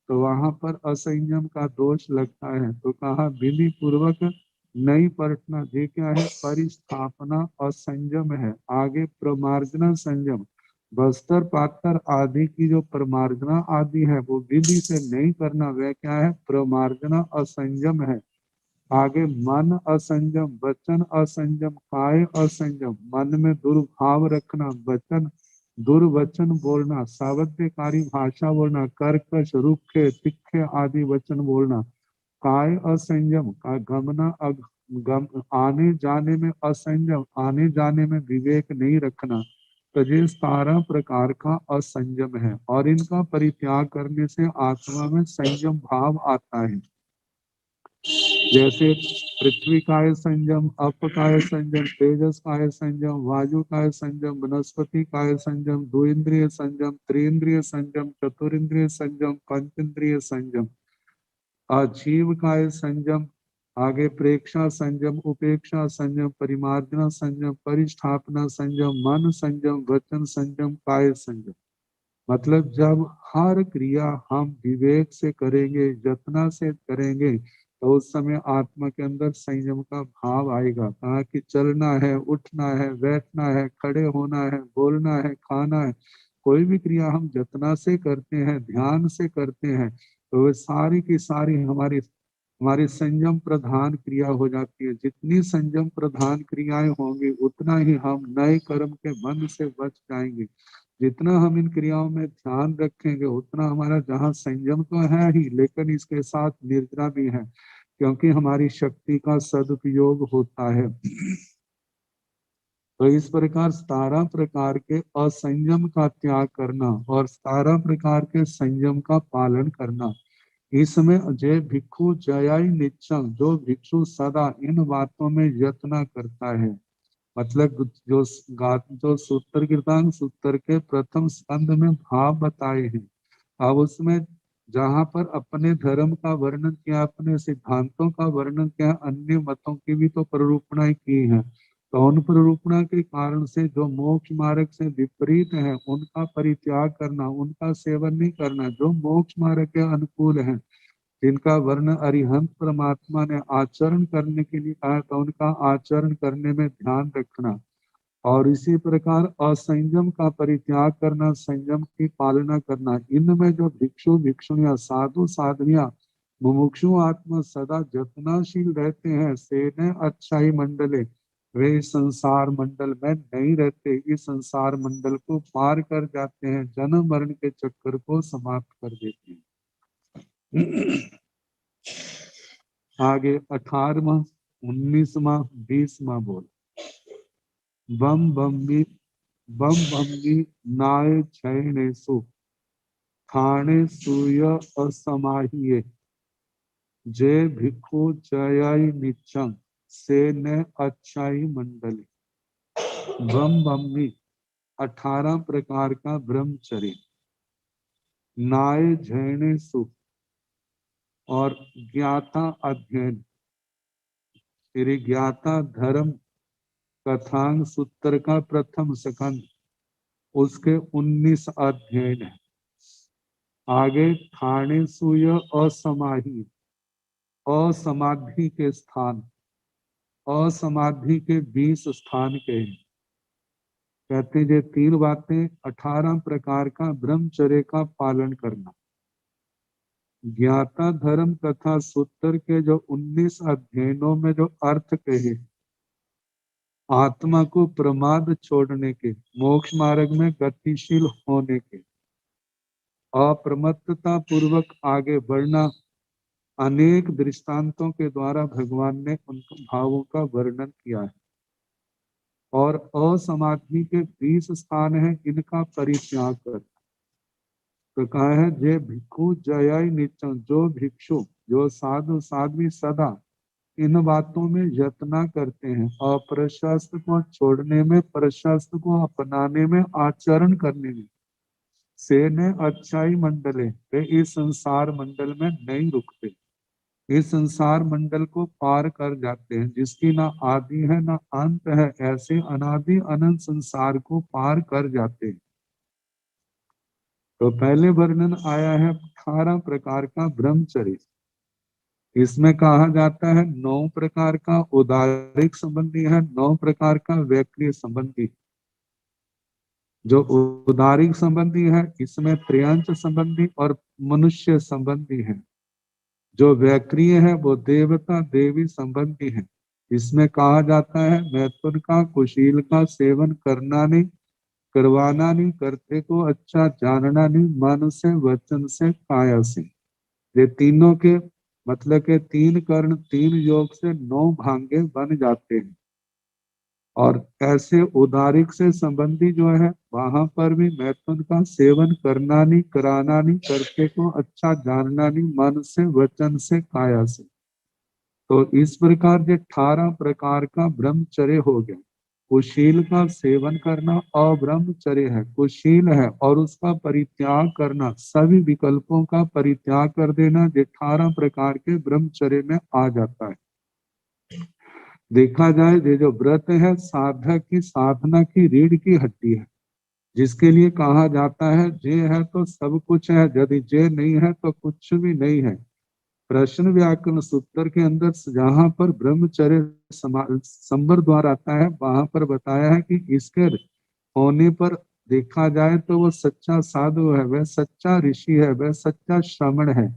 तो वहां पर असंयम का दोष लगता है। तो कहा विधि पूर्वक नहीं परखना, ये क्या है? परिस्थापना और संयम है। आगे प्रमार्जना संयम, बस्तर पातर आदि की जो प्रमार्जना आदि है वो विधि से नहीं करना, वह क्या है? प्रमार्जना असंयम है। आगे मन असंयम, वचन असंयम, काय असंयम, मन में दुर्भाव रखना, वचन दुर्वचन बोलना, सावध्यकारी भाषा बोलना, कर्कश रुखे तिखे आदि वचन बोलना। काय असंयम का गमना आने जाने में असंयम, आने जाने में विवेक नहीं रखना। तो ये 17 प्रकार का असंयम है और इनका परित्याग करने से आत्मा में संयम भाव आता है। जैसे पृथ्वी काय संयम, अप काय संयम, तेजस काय संयम, वायु काय संयम, वनस्पति काय संयम, द्विंद्रिय संयम, त्रिंद्रिय संयम, चतुरिंद्रिय संयम, पंचेंद्रिय संयम। अजीव काय संयम, आगे प्रेक्षा संयम, उपेक्षा संयम, परिमार्जना संयम, परिस्थापना संयम, मन संयम, वचन संयम, काय संयम। मतलब जब हर क्रिया हम विवेक से करेंगे, यत्न से करेंगे, तो उस समय आत्मा के अंदर संयम का भाव आएगा। कहा कि चलना है, उठना है, बैठना है, खड़े होना है, बोलना है, खाना है, कोई भी क्रिया हम यत्न से करते हैं, ध्यान से करते हैं, तो वे सारी की सारी हमारी हमारी संयम प्रधान क्रिया हो जाती है। जितनी संयम प्रधान क्रियाएं होंगी उतना ही हम नए कर्म के बंध से बच जाएंगे। जितना हम इन क्रियाओं में ध्यान रखेंगे उतना हमारा, जहाँ संयम तो है ही लेकिन इसके साथ निर्जरा भी है, क्योंकि हमारी शक्ति का सदुपयोग होता है। तो इस प्रकार 17 प्रकार के असंयम का त्याग करना और 17 प्रकार के संयम का पालन करना। इसमें जय भिक्षु जयाई निच्चम, जो भिक्षु सदा इन बातों में यत्न करता है। मतलब जो सूत्र कीर्तन सूत्र के प्रथम स्कंद में भाव बताए हैं, अब उसमें जहाँ पर अपने धर्म का वर्णन किया, अपने सिद्धांतों का वर्णन किया, अन्य मतों की भी तो प्ररूपणाएं की है। तो उन प्ररूपणा के कारण से जो मोक्ष मार्ग से विपरीत है उनका परित्याग करना, उनका सेवन नहीं करना। जो मोक्ष मार्ग के अनुकूल है, जिनका वर्ण अरिहंत परमात्मा ने आचरण करने के लिए कहा, तो उनका आचरण करने में ध्यान रखना। और इसी प्रकार असंयम का परित्याग करना, संयम की पालना करना। इनमें जो भिक्षु भिक्षुणियां, साधु साधवियां, मुमुक्षु आत्मा सदा जतनाशील रहते हैं, सेने अच्छाई मंडले, वे इस संसार मंडल में नहीं रहते, इस संसार मंडल को पार कर जाते हैं, जन्म मरण के चक्कर को समाप्त कर देते हैं। आगे 18वां, 19वां, 20वां बोल। बम बम्बी नाय छयनेसु थाने सूय असमाहिये, जे भिक्षु जयाई निच्चम से न अच्छाई मंडली। बम बम्बी 18 प्रकार का ब्रह्मचर्य, नाय झैनेसु और ज्ञाता अध्ययन, श्री ज्ञाता धर्म कथांग सूत्र का प्रथम स्कंद, उसके 19 अध्ययन है। आगे थाने सूय असमाही, असमाधि के स्थान, असमाधि के 20 स्थान के हैं। कहते हैं ये 3 बातें, 18 प्रकार का ब्रह्मचर्य का पालन करना। ज्ञाता धर्म कथा सूत्र के जो 19 अध्ययनों में जो अर्थ कहे, आत्मा को प्रमाद छोड़ने के, मोक्ष मार्ग में गतिशील होने के, अप्रमत्तता पूर्वक आगे बढ़ना, अनेक दृष्टांतों के द्वारा भगवान ने उन भावों का वर्णन किया है। और असमाधि के 20 स्थान है, इनका परित्याग करना। तो कहा है जे भिक्षु जयाई नित्यम, जो भिक्षु जो साधु साध्वी सदा इन बातों में यत्न करते हैं, अप्रशस्त को छोड़ने में, प्रशस्त को अपनाने में, आचरण करने में। से ने अच्छाई मंडले, वे इस संसार मंडल में नहीं रुकते, इस संसार मंडल को पार कर जाते हैं। जिसकी ना आदि है ना अंत है, ऐसे अनादि अनंत संसार को पार कर जाते हैं। तो पहले वर्णन आया है 18 प्रकार का ब्रह्मचर्य। इसमें कहा जाता है 9 प्रकार का उदारिक संबंधी है, 9 प्रकार का वैक्रिय संबंधी। जो उदारिक संबंधी है इसमें त्रियंच संबंधी और मनुष्य संबंधी है। जो वैक्रिय है वो देवता देवी संबंधी है। इसमें कहा जाता है मैथुन का, कुशील का सेवन करना नहीं, करवाना नहीं, करते को अच्छा जानना नहीं, मन से, वचन से, काया से। ये तीनों के मतलब के 3 कर्ण 3 योग से 9 भांगे बन जाते हैं। और ऐसे उदारिक से संबंधी जो है वहां पर भी मैथुन का सेवन करना नहीं, कराना नहीं, करते को अच्छा जानना नहीं, मन से, वचन से, काया से। तो इस प्रकार जो 18 प्रकार का ब्रह्मचर्य हो गया। कुशील का सेवन करना अब्रह्मचर्य है, कुशील है, और उसका परित्याग करना, सभी विकल्पों का परित्याग कर देना, जो 18 प्रकार के ब्रह्मचर्य में आ जाता है। देखा जाए ये जो व्रत है साधक की साधना की रीढ़ की हड्डी है, जिसके लिए कहा जाता है जे है तो सब कुछ है, यदि जे नहीं है तो कुछ भी नहीं है। प्रश्न व्याकरण सूत्र के अंदर जहां पर ब्रह्मचर्य संवर द्वार आता है वहां पर बताया है कि इसके होने पर देखा जाए तो वो सच्चा साधु है, वह सच्चा ऋषि है, वह सच्चा श्रमण है।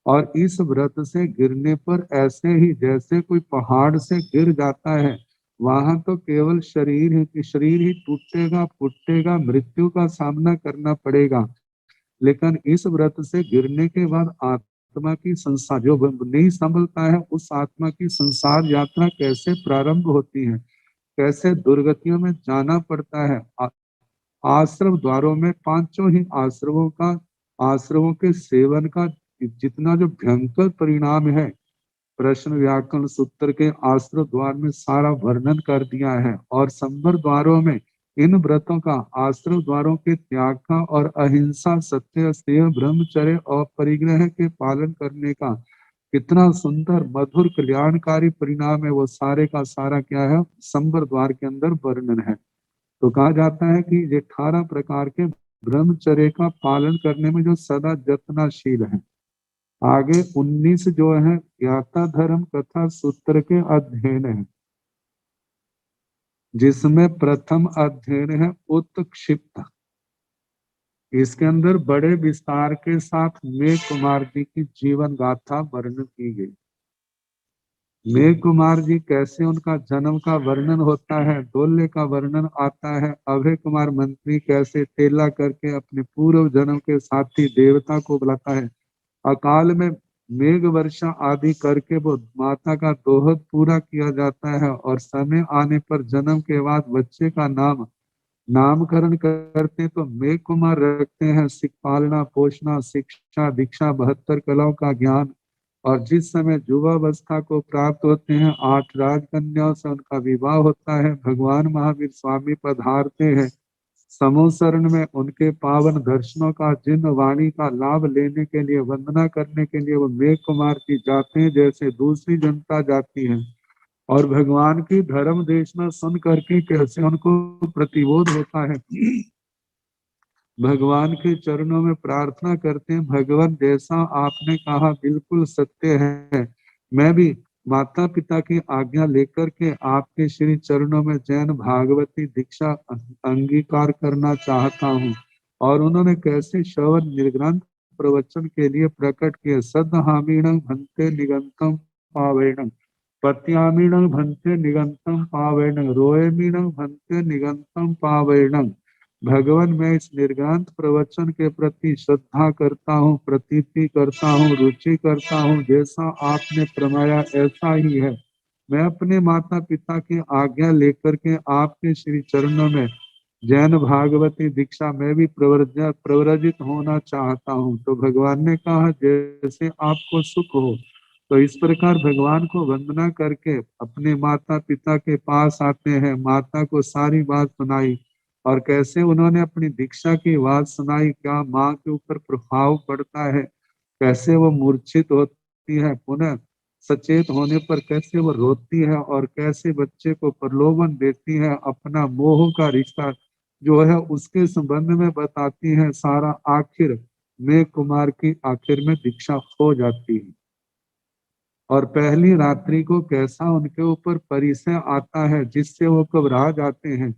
और इस व्रत से गिरने पर ऐसे ही जैसे कोई पहाड़ से गिर जाता है, वहां तो केवल शरीर ही टूटेगा फूटेगा, मृत्यु का सामना करना पड़ेगा। लेकिन इस व्रत से गिरने के बाद आत्मा की संसार जो नहीं संभलता है, उस आत्मा की संसार यात्रा कैसे प्रारंभ होती है, कैसे दुर्गतियों में जाना पड़ता है। आश्रम द्वारों में 5 ही आश्रमों के सेवन का जितना जो भयंकर परिणाम है, प्रश्न व्याकरण सूत्र के आश्रम द्वार में सारा वर्णन कर दिया है। और संवर द्वारों में इन व्रतों का, आश्रम द्वारों के त्याग का और अहिंसा, सत्य, स्नेह, ब्रह्मचर्य और परिग्रह के पालन करने का कितना सुंदर मधुर कल्याणकारी परिणाम है, वो सारे का सारा क्या है, संवर द्वार के अंदर वर्णन है। तो कहा जाता है कि ये 18 प्रकार के ब्रह्मचर्य का पालन करने में जो सदा यत्नशील है। आगे 19 जो है ज्ञाता धर्म कथा सूत्र के अध्ययन है, जिसमें प्रथम अध्ययन है उत्क्षिप्त। इसके अंदर बड़े विस्तार के साथ मेघ कुमार जी की जीवन गाथा वर्णन की गई। मेघ कुमार जी कैसे उनका जन्म का वर्णन होता है, दोल्य का वर्णन आता है। अभय कुमार मंत्री कैसे तेला करके अपने पूर्व जन्म के साथी देवता को बुलाता है। अकाल में मेघ वर्षा आदि करके वो माता का दोहद पूरा किया जाता है। और समय आने पर जन्म के बाद बच्चे का नामकरण करते तो मेघ कुमार रखते हैं। पालना पोषणा शिक्षा दीक्षा 72 कलाओं का ज्ञान। और जिस समय युवावस्था को प्राप्त होते हैं 8 राजकन्याओं से उनका विवाह होता है। भगवान महावीर स्वामी पधारते हैं समोसरण में, उनके पावन दर्शनों का जिन वाणी का लाभ लेने के लिए, वंदना करने के लिए वो मेघ कुमार जी जाते हैं जैसे दूसरी जनता जाती है। और भगवान की धर्म देशना सुन करके कैसे उनको प्रतिबोध होता है, भगवान के चरणों में प्रार्थना करते हैं, भगवान जैसा आपने कहा बिल्कुल सत्य है। मैं भी माता पिता की आज्ञा लेकर के आपके श्री चरणों में जैन भागवती दीक्षा अंगीकार करना चाहता हूँ। और उन्होंने कैसे श्रवण निर्ग्रंथ प्रवचन के लिए प्रकट किए। सदहामीणं भन्ते निगंतम पावेणं, पत्यामीणं भन्ते निगंतम पावेणं, रोयमीणं भन्ते निगंतम पावेणं। भगवान मैं इस निर्ग्रंथ प्रवचन के प्रति श्रद्धा करता हूँ, प्रतीति करता हूँ, रुचि करता हूँ। जैसा आपने फरमाया ऐसा ही है। मैं अपने माता पिता की आज्ञा लेकर के आपके श्री चरणों में जैन भागवती दीक्षा में भी प्रव्रजित होना चाहता हूँ। तो भगवान ने कहा जैसे आपको सुख हो। तो इस प्रकार भगवान को वंदना करके अपने माता पिता के पास आते हैं, माता को सारी बात सुनाई और कैसे उन्होंने अपनी दीक्षा की बात सुनाई, क्या माँ के ऊपर प्रभाव पड़ता है, कैसे वो मूर्छित होती है, पुनः सचेत होने पर कैसे वो रोती है और कैसे बच्चे को प्रलोभन देती है, अपना मोह का रिश्ता जो है उसके संबंध में बताती है सारा। आखिर में कुमार की आखिर में दीक्षा हो जाती है और पहली रात्रि को कैसा उनके ऊपर परिचय आता है जिससे वो घबरा जाते हैं,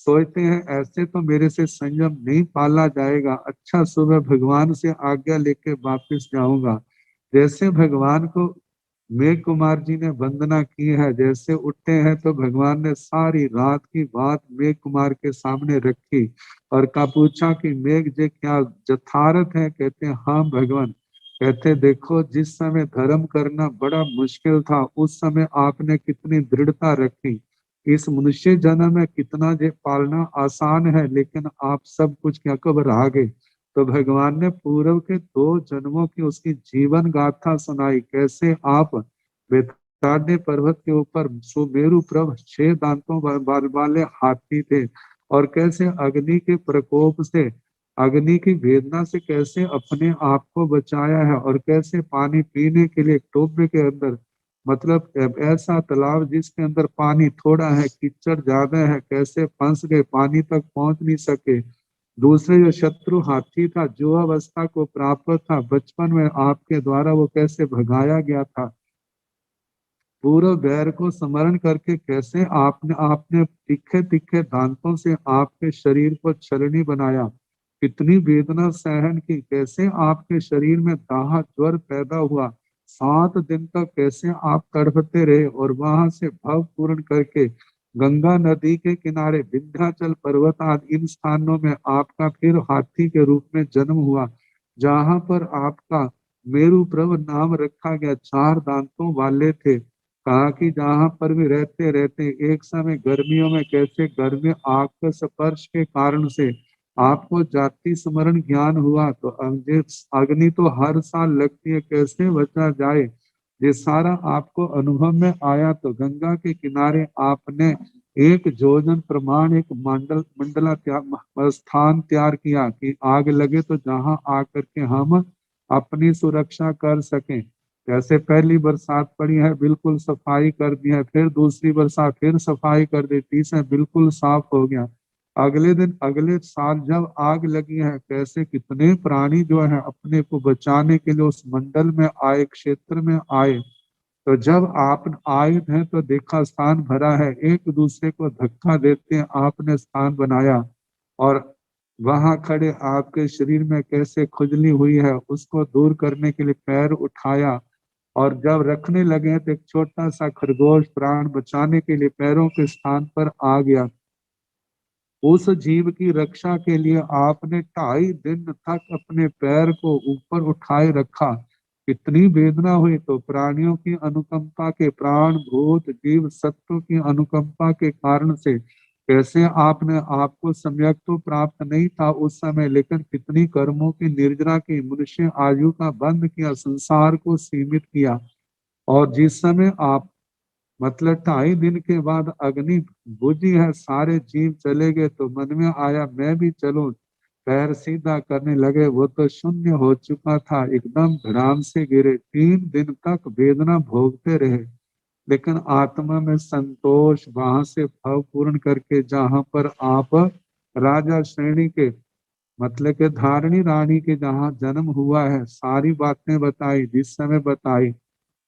सोचते हैं ऐसे तो मेरे से संयम नहीं पाला जाएगा, अच्छा सुबह भगवान से आज्ञा लेके वापस जाऊंगा। जैसे भगवान को मेघ कुमार जी ने वंदना की है, जैसे उठते हैं तो भगवान ने सारी रात की बात मेघ कुमार के सामने रखी और का पूछा कि मेघ जी क्या यथार्थ है, कहते हैं हाँ भगवान। कहते देखो जिस समय धर्म करना बड़ा मुश्किल था उस समय आपने कितनी दृढ़ता रखी, इस मनुष्य जन्म में कितना जे पालना आसान है लेकिन आप सब कुछ क्या घबरा गए। तो भगवान ने पूर्व के 2 जन्मों की उसकी जीवन गाथा सुनाई, कैसे आप बेताड़ने पर्वत के ऊपर सुमेरु प्रभ 6 दांतों वाले हाथी थे और कैसे अग्नि के प्रकोप से, अग्नि की वेदना से कैसे अपने आप को बचाया है और कैसे पानी पीने के लिए टोपे के अंदर, मतलब ऐसा तालाब जिसके अंदर पानी थोड़ा है, कीचड़ ज्यादा है, कैसे फंस गए, पानी तक पहुंच नहीं सके। दूसरे जो शत्रु हाथी था, जो अवस्था को प्राप्त था बचपन में आपके द्वारा, वो कैसे भगाया गया था। पूर्व बैर को स्मरण करके कैसे आपने आपने तीखे तीखे दांतों से आपके शरीर को छलनी बनाया, कितनी वेदना सहन की, कैसे आपके शरीर में दाह ज्वर पैदा हुआ, 7 दिन तक कैसे आप तड़पते रहे और वहां से भव पूर्ण करके गंगा नदी के किनारे विंध्याचल पर्वत आदि इन स्थानों में आपका फिर हाथी के रूप में जन्म हुआ, जहां पर आपका मेरु प्रभ नाम रखा गया, 4 दांतों वाले थे। कहा कि जहां पर भी रहते रहते एक समय गर्मियों में कैसे गर्मी आग के स्पर्श के कारण से आपको जाति स्मरण ज्ञान हुआ, तो अग्नि तो हर साल लगती है, कैसे बचा जाए, ये सारा आपको अनुभव में आया। तो गंगा के किनारे आपने 1 योजन प्रमाण एक मंडला स्थान तैयार किया कि आग लगे तो जहां आकर के हम अपनी सुरक्षा कर सकें। जैसे पहली बरसात पड़ी है बिल्कुल सफाई कर दी है, फिर दूसरी बरसात फिर सफाई कर दी, तीसरा बिल्कुल साफ हो गया। अगले दिन अगले साल जब आग लगी है, कैसे कितने प्राणी जो है अपने को बचाने के लिए उस मंडल में आए, क्षेत्र में आए। तो जब आप आए हैं तो देखा स्थान भरा है, एक दूसरे को धक्का देते हैं आपने स्थान बनाया और वहां खड़े आपके शरीर में कैसे खुजली हुई है उसको दूर करने के लिए पैर उठाया और जब रखने लगे तो एक छोटा सा खरगोश प्राण बचाने के लिए पैरों के स्थान पर आ गया। उस जीव की रक्षा के लिए आपने 2.5 दिन तक अपने पैर को ऊपर उठाए रखा, कितनी वेदना हुई। तो प्राणियों की अनुकंपा के, प्राण भूत जीव सत्व की अनुकंपा के कारण से कैसे आपने, आपको सम्यक तो प्राप्त नहीं था उस समय, लेकिन कितनी कर्मों की निर्जरा की, मनुष्य आयु का बंद किया, संसार को सीमित किया। और जिस समय आप मतलब 2.5 दिन के बाद अग्नि बुझी है, सारे जीव चले गए, तो मन में आया मैं भी चलूं, पैर सीधा करने लगे, वो तो शून्य हो चुका था, एकदम धड़ाम से गिरे। 3 दिन तक वेदना भोगते रहे, लेकिन आत्मा में संतोष वहां से भाव पूर्ण करके, जहां पर आप राजा श्रेणी के मतलब के धारणी रानी के जहाँ जन्म हुआ है, सारी बातें बताई, जिस समय बताई।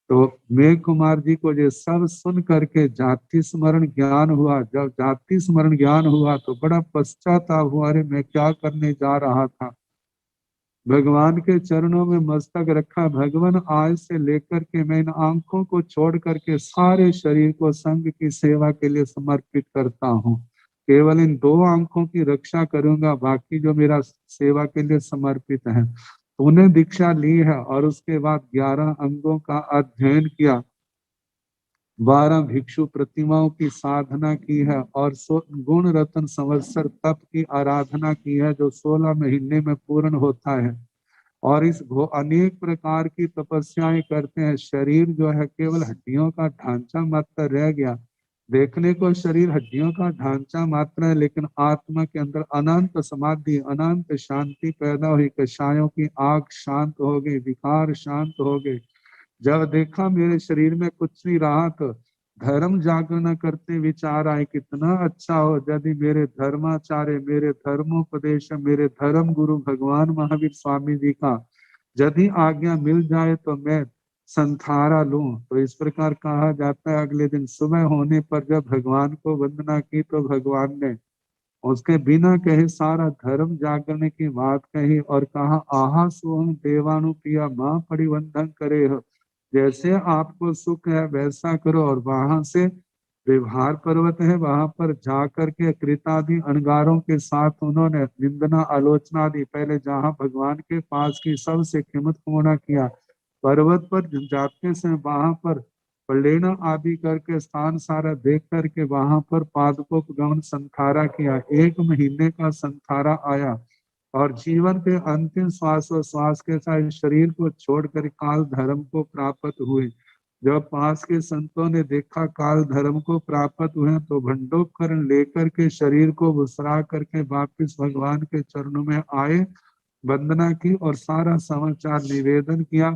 तो मेघ कुमार जी को ये सब सुन करके जाति स्मरण ज्ञान हुआ। जब जाति स्मरण ज्ञान हुआ तो बड़ा पश्चाताप हुआ, अरे मैं क्या करने जा रहा था। भगवान के चरणों में मस्तक रखा, भगवान आज से लेकर के मैं इन आंखों को छोड़ करके सारे शरीर को संघ की सेवा के लिए समर्पित करता हूँ। केवल इन 2 आंखों की रक्षा करूंगा, बाकी जो मेरा सेवा के लिए समर्पित है। उन्हें दीक्षा ली है और उसके बाद 11 अंगों का अध्ययन किया, 12 भिक्षु प्रतिमाओं की साधना की है और गुण रत्न संवत्सर तप की आराधना की है, जो 16 महीने में पूर्ण होता है। और इस अनेक प्रकार की तपस्याएं करते हैं। शरीर जो है केवल हड्डियों का ढांचा मात्र रह गया। देखने को शरीर हड्डियों का ढांचा मात्र है, लेकिन आत्मा के अंदर अनंत समाधि, अनंत शांति पैदा हुई। कषायों की आग शांत हो गई, विकार शांत हो गए। जब देखा मेरे शरीर में कुछ नहीं रहा तो धर्म जागरण करते विचार आए, कितना अच्छा हो यदि मेरे धर्माचार्य, मेरे धर्मोपदेश, मेरे धर्म गुरु भगवान महावीर स्वामी जी का यदि आज्ञा मिल जाए तो मैं संथारा लूं। तो इस प्रकार कहा जाता है। अगले दिन सुबह होने पर जब भगवान को वंदना की तो भगवान ने उसके बिना कहे सारा धर्म जागरण की बात कही और कहा, आहा सोहम देवानु प्रिया माँ परिवंधन करे हो। जैसे आपको सुख है वैसा करो। और वहां से व्यवहार पर्वत है, वहां पर जा करके कृतादि अणगारों के साथ उन्होंने निंदना आलोचना दी। पहले जहां भगवान के पास की सबसे कीमत पूर्ण किया, पर्वत पर जाते समय वहां पर लेना आदि करके स्थान सारा देख करके वहां पर पादपों को गमन संथारा किया। 1 महीने का संथारा आया और जीवन के अंतिम श्वास के साथ शरीर को छोड़कर काल धर्म को प्राप्त हुए। जब पास के संतों ने देखा काल धर्म को प्राप्त हुए तो भंडोपकरण लेकर के शरीर को विसरा करके वापिस भगवान के चरणों में आए, वंदना की और सारा समाचार निवेदन किया।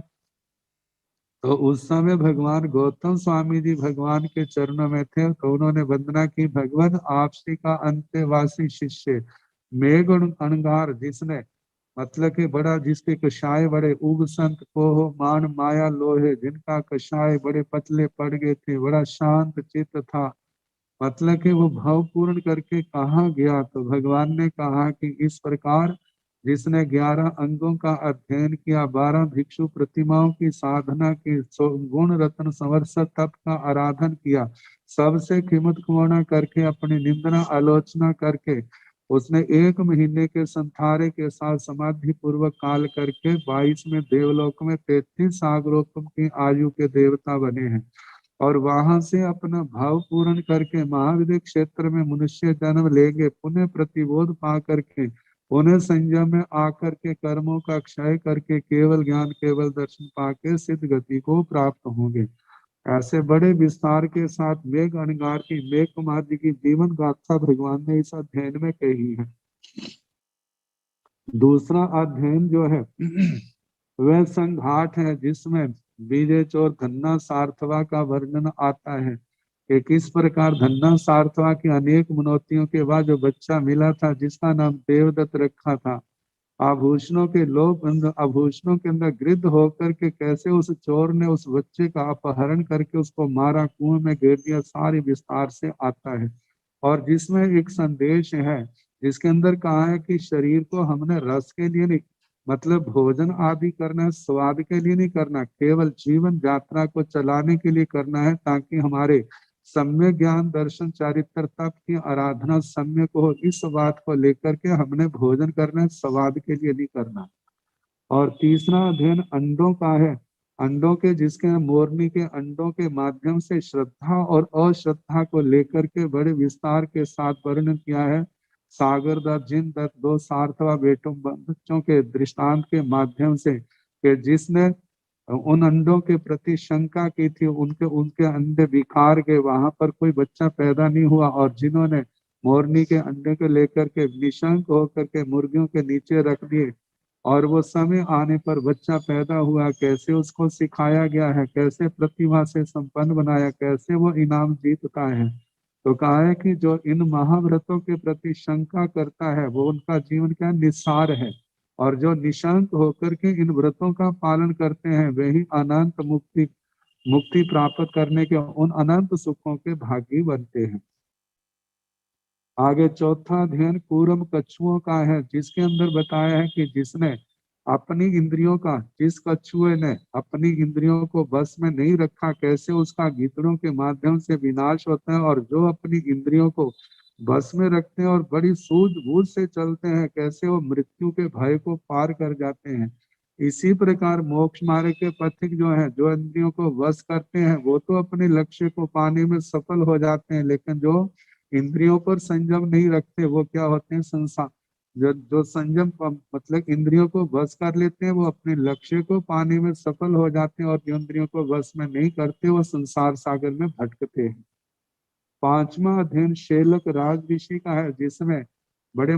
तो उस समय भगवान गौतम स्वामी जी भगवान के चरणों में थे, तो उन्होंने वंदना की, भगवान आपसी का अंत्यवासी शिष्य मेघ अणगार, जिसने मतलब कि बड़ा, जिसके कषाय बड़े उग संत को हो मान माया लोहे, जिनका कषाय बड़े पतले पड़ गए थे, बड़ा शांत चित्त था। मतलब कि वो भाव पूर्ण करके कहा गया। तो भगवान ने कहा कि इस प्रकार जिसने 11 अंगों का अध्ययन किया, 12 भिक्षु प्रतिमाओं की साधना की, गुण रत्न संवर्षक तप का आराधन किया, सबसे कीमत कुमाना करके अपनी निंदना आलोचना करके उसने 1 महीने के संथारे के साथ समाधि पूर्वक काल करके 22 में देवलोक में 33 सागरोपम की आयु के देवता बने हैं। और वहां से अपना भाव पूर्ण करके महाविद्य क्षेत्र में मनुष्य जन्म लेंगे, पुनः प्रतिबोध पा करके पुनः संयम में आकर के कर्मों का क्षय करके केवल ज्ञान केवल दर्शन पाके सिद्ध गति को प्राप्त होंगे। ऐसे बड़े विस्तार के साथ मेघ अणगार की, मेघ कुमार जी की जीवन गाथा भगवान ने इस अध्ययन में कही है। दूसरा अध्ययन जो है वह संघाट है, जिसमें विजय चोर धन्ना सार्थवा का वर्णन आता है कि किस प्रकार धन्ना सार्थवा की अनेक मनौतियों के बाद जो बच्चा मिला था जिसका नाम देवदत्त रखा था, आभूषणों के लोभ आभूषणों के अंदर गिरध होकर के कैसे उस चोर ने उस बच्चे का अपहरण करके उसको मारा, कुएं में गिर दिया, सारी विस्तार से आता है। और जिसमें एक संदेश है जिसके अंदर कहा है कि शरीर को हमने रस के लिए नहीं, मतलब भोजन आदि करना है, स्वाद के लिए नहीं करना, केवल जीवन यात्रा को चलाने के लिए करना है, ताकि हमारे सम्यक ज्ञान दर्शन चारित्र तप की आराधना सम्यक हो। इस बात को लेकर के हमने भोजन करना है, स्वाद के लिए नहीं करना। और तीसरा अध्ययन अंडों का है। अंडों के, जिसके मोरनी के अंडों के माध्यम से श्रद्धा और अश्रद्धा को लेकर के बड़े विस्तार के साथ वर्णन किया है। सागर दत्त, जिन दत्त, 2 सार्थवा बेटों बच्चों के दृष्टांत के माध्यम से कि जिसने उन अंडों के प्रति शंका की थी, उनके अंडे विकार गए, वहां पर कोई बच्चा पैदा नहीं हुआ। और जिन्होंने मोरनी के अंडे को लेकर के निशंक होकर के मुर्गियों के नीचे रख दिए और वो समय आने पर बच्चा पैदा हुआ, कैसे उसको सिखाया गया है, कैसे प्रतिभा से संपन्न बनाया, कैसे वो इनाम जीतता है। तो कहा है कि जो इन महाव्रतों के प्रति शंका करता है वो उनका जीवन क्या निस्सार है, और जो निशंक होकर के इन व्रतों का पालन करते हैं वही अनंत मुक्ति प्राप्त करने के उन अनंत सुखों के भागी बनते हैं। आगे चौथा अध्ययन कूरम कछुओं का है, जिसके अंदर बताया है कि जिसने अपनी इंद्रियों का, जिस कछुए ने अपनी इंद्रियों को बस में नहीं रखा, कैसे उसका गीतड़ों के माध्यम से विनाश होता है। और जो अपनी इंद्रियों को बस में रखते हैं और बड़ी सूझबूझ से चलते हैं, कैसे वो मृत्यु के भय को पार कर जाते हैं। इसी प्रकार मोक्ष मार्ग के पथिक जो है, जो इंद्रियों को वश करते हैं वो तो अपने लक्ष्य को पाने में सफल हो जाते हैं, लेकिन जो इंद्रियों पर संयम नहीं रखते वो क्या होते हैं, संसार जो संयम मतलब इंद्रियों को वश कर लेते हैं वो अपने लक्ष्य को पाने में सफल हो जाते हैं, और जो इंद्रियों को वश में नहीं करते वो संसार सागर में भटकते हैं। पांचवा अध्ययन शेलक राज ऋषि का है, जिसमें बड़े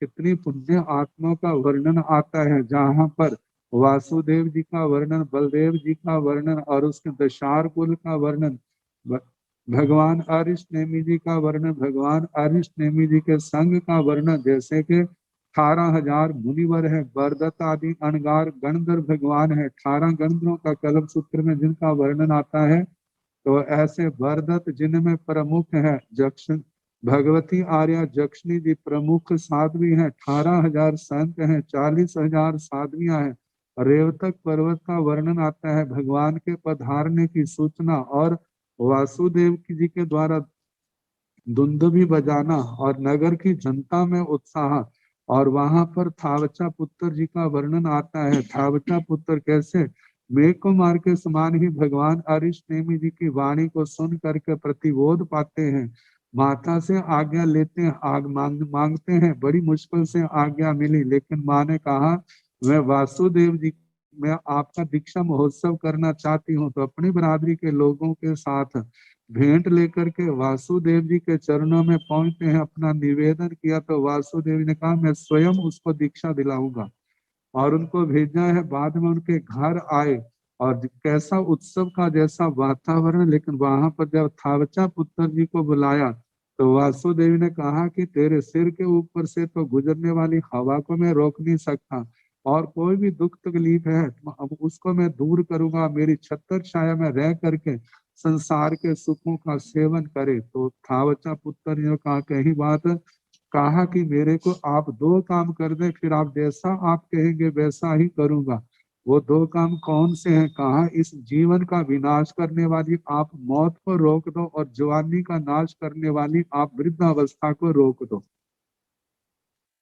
कितनी पुण्य आत्माओं का वर्णन आता है, जहाँ पर वासुदेव जी का वर्णन, बलदेव जी का वर्णन और उसके दशार कुल का वर्णन, भगवान अरिष्ट नेमि जी का वर्णन, भगवान अरिष्ट नेमि जी के संग का वर्णन, जैसे कि 18,000 मुनिवर है, बरदत्त आदि अणगार गणधर भगवान है, 18 गणधरों का कल्प सूत्र में जिनका वर्णन आता है। तो ऐसे बरदत्त जिनमें प्रमुख है जक्ष भगवती आर्या जक्षिणी जी प्रमुख साध्वी हैं, 18,000 संत हैं, 40,000 साध्वियां हैं। रेवतक पर्वत का वर्णन आता है, भगवान के पधारने की सूचना और वासुदेव जी के द्वारा दुंदुभी बजाना और नगर की जनता में उत्साह। और वहां पर थावचा पुत्र जी का वर्णन आता है। थावचा पुत्र कैसे मेघ को मार के समान ही भगवान अरिष्ट नेमि जी की वाणी को सुन करके प्रतिबोध पाते हैं, माता से आज्ञा लेते हैं, मांगते हैं। बड़ी मुश्किल से आज्ञा मिली, लेकिन माँ ने कहा मैं वासुदेव जी मैं आपका दीक्षा महोत्सव करना चाहती हूँ। तो अपनी बरादरी के लोगों के साथ भेंट लेकर के वासुदेव जी के चरणों में पहुंचते हैं, अपना निवेदन किया। तो वासुदेव ने कहा मैं स्वयं उसको दीक्षा दिलाऊंगा, और उनको भेजा है। बाद में उनके घर आए और कैसा उत्सव का जैसा वातावरण, लेकिन वहां पर जब थावचा पुत्र जी को बुलाया तो वासुदेव ने कहा कि तेरे सिर के ऊपर से तो गुजरने वाली हवा को मैं रोक नहीं सकता, और कोई भी दुख तकलीफ है अब उसको मैं दूर करूंगा, मेरी छत्र छाया में रह करके संसार के सुखों का सेवन करे। तो थावचा पुत्र ने कहा कही बात, कहा कि मेरे को आप दो काम कर दे, फिर आप जैसा आप कहेंगे वैसा ही करूंगा। वो दो काम कौन से हैं? कहा इस जीवन का विनाश करने वाली आप मौत को रोक दो, और जवानी का नाश करने वाली आप वृद्धावस्था को रोक दो।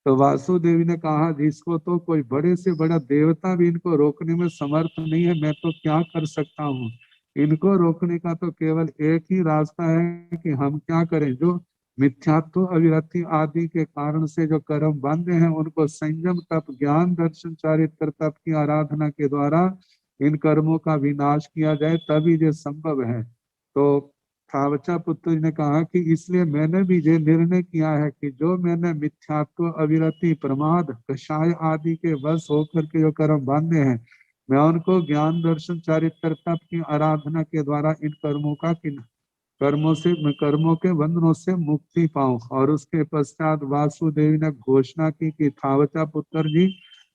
तो वासुदेवी ने कहा जिसको तो कोई बड़े से बड़ा देवता भी इनको रोकने में समर्थ नहीं है, मैं तो क्या कर सकता हूँ। इनको रोकने का तो केवल एक ही रास्ता है कि हम क्या करें, जो मिथ्यात्व अविरति आदि के कारण से जो कर्म बंधे हैं उनको संयम तप ज्ञान दर्शन चारित्र तप की आराधना के द्वारा इन कर्मों का विनाश किया जाए, तभी ये संभव है। तो थावचा पुत्र ने कहा कि इसलिए मैंने भी ये निर्णय किया है कि जो मैंने मिथ्यात्व अविरति प्रमाद कषाय आदि के वश होकर के जो कर्म बांधे हैं, मैं उनको ज्ञान दर्शन चारित्र तप की आराधना के द्वारा इन कर्मों के बंधनों से मुक्ति पाऊं। और उसके पश्चात वासुदेव ने घोषणा की कि थावचा पुत्र जी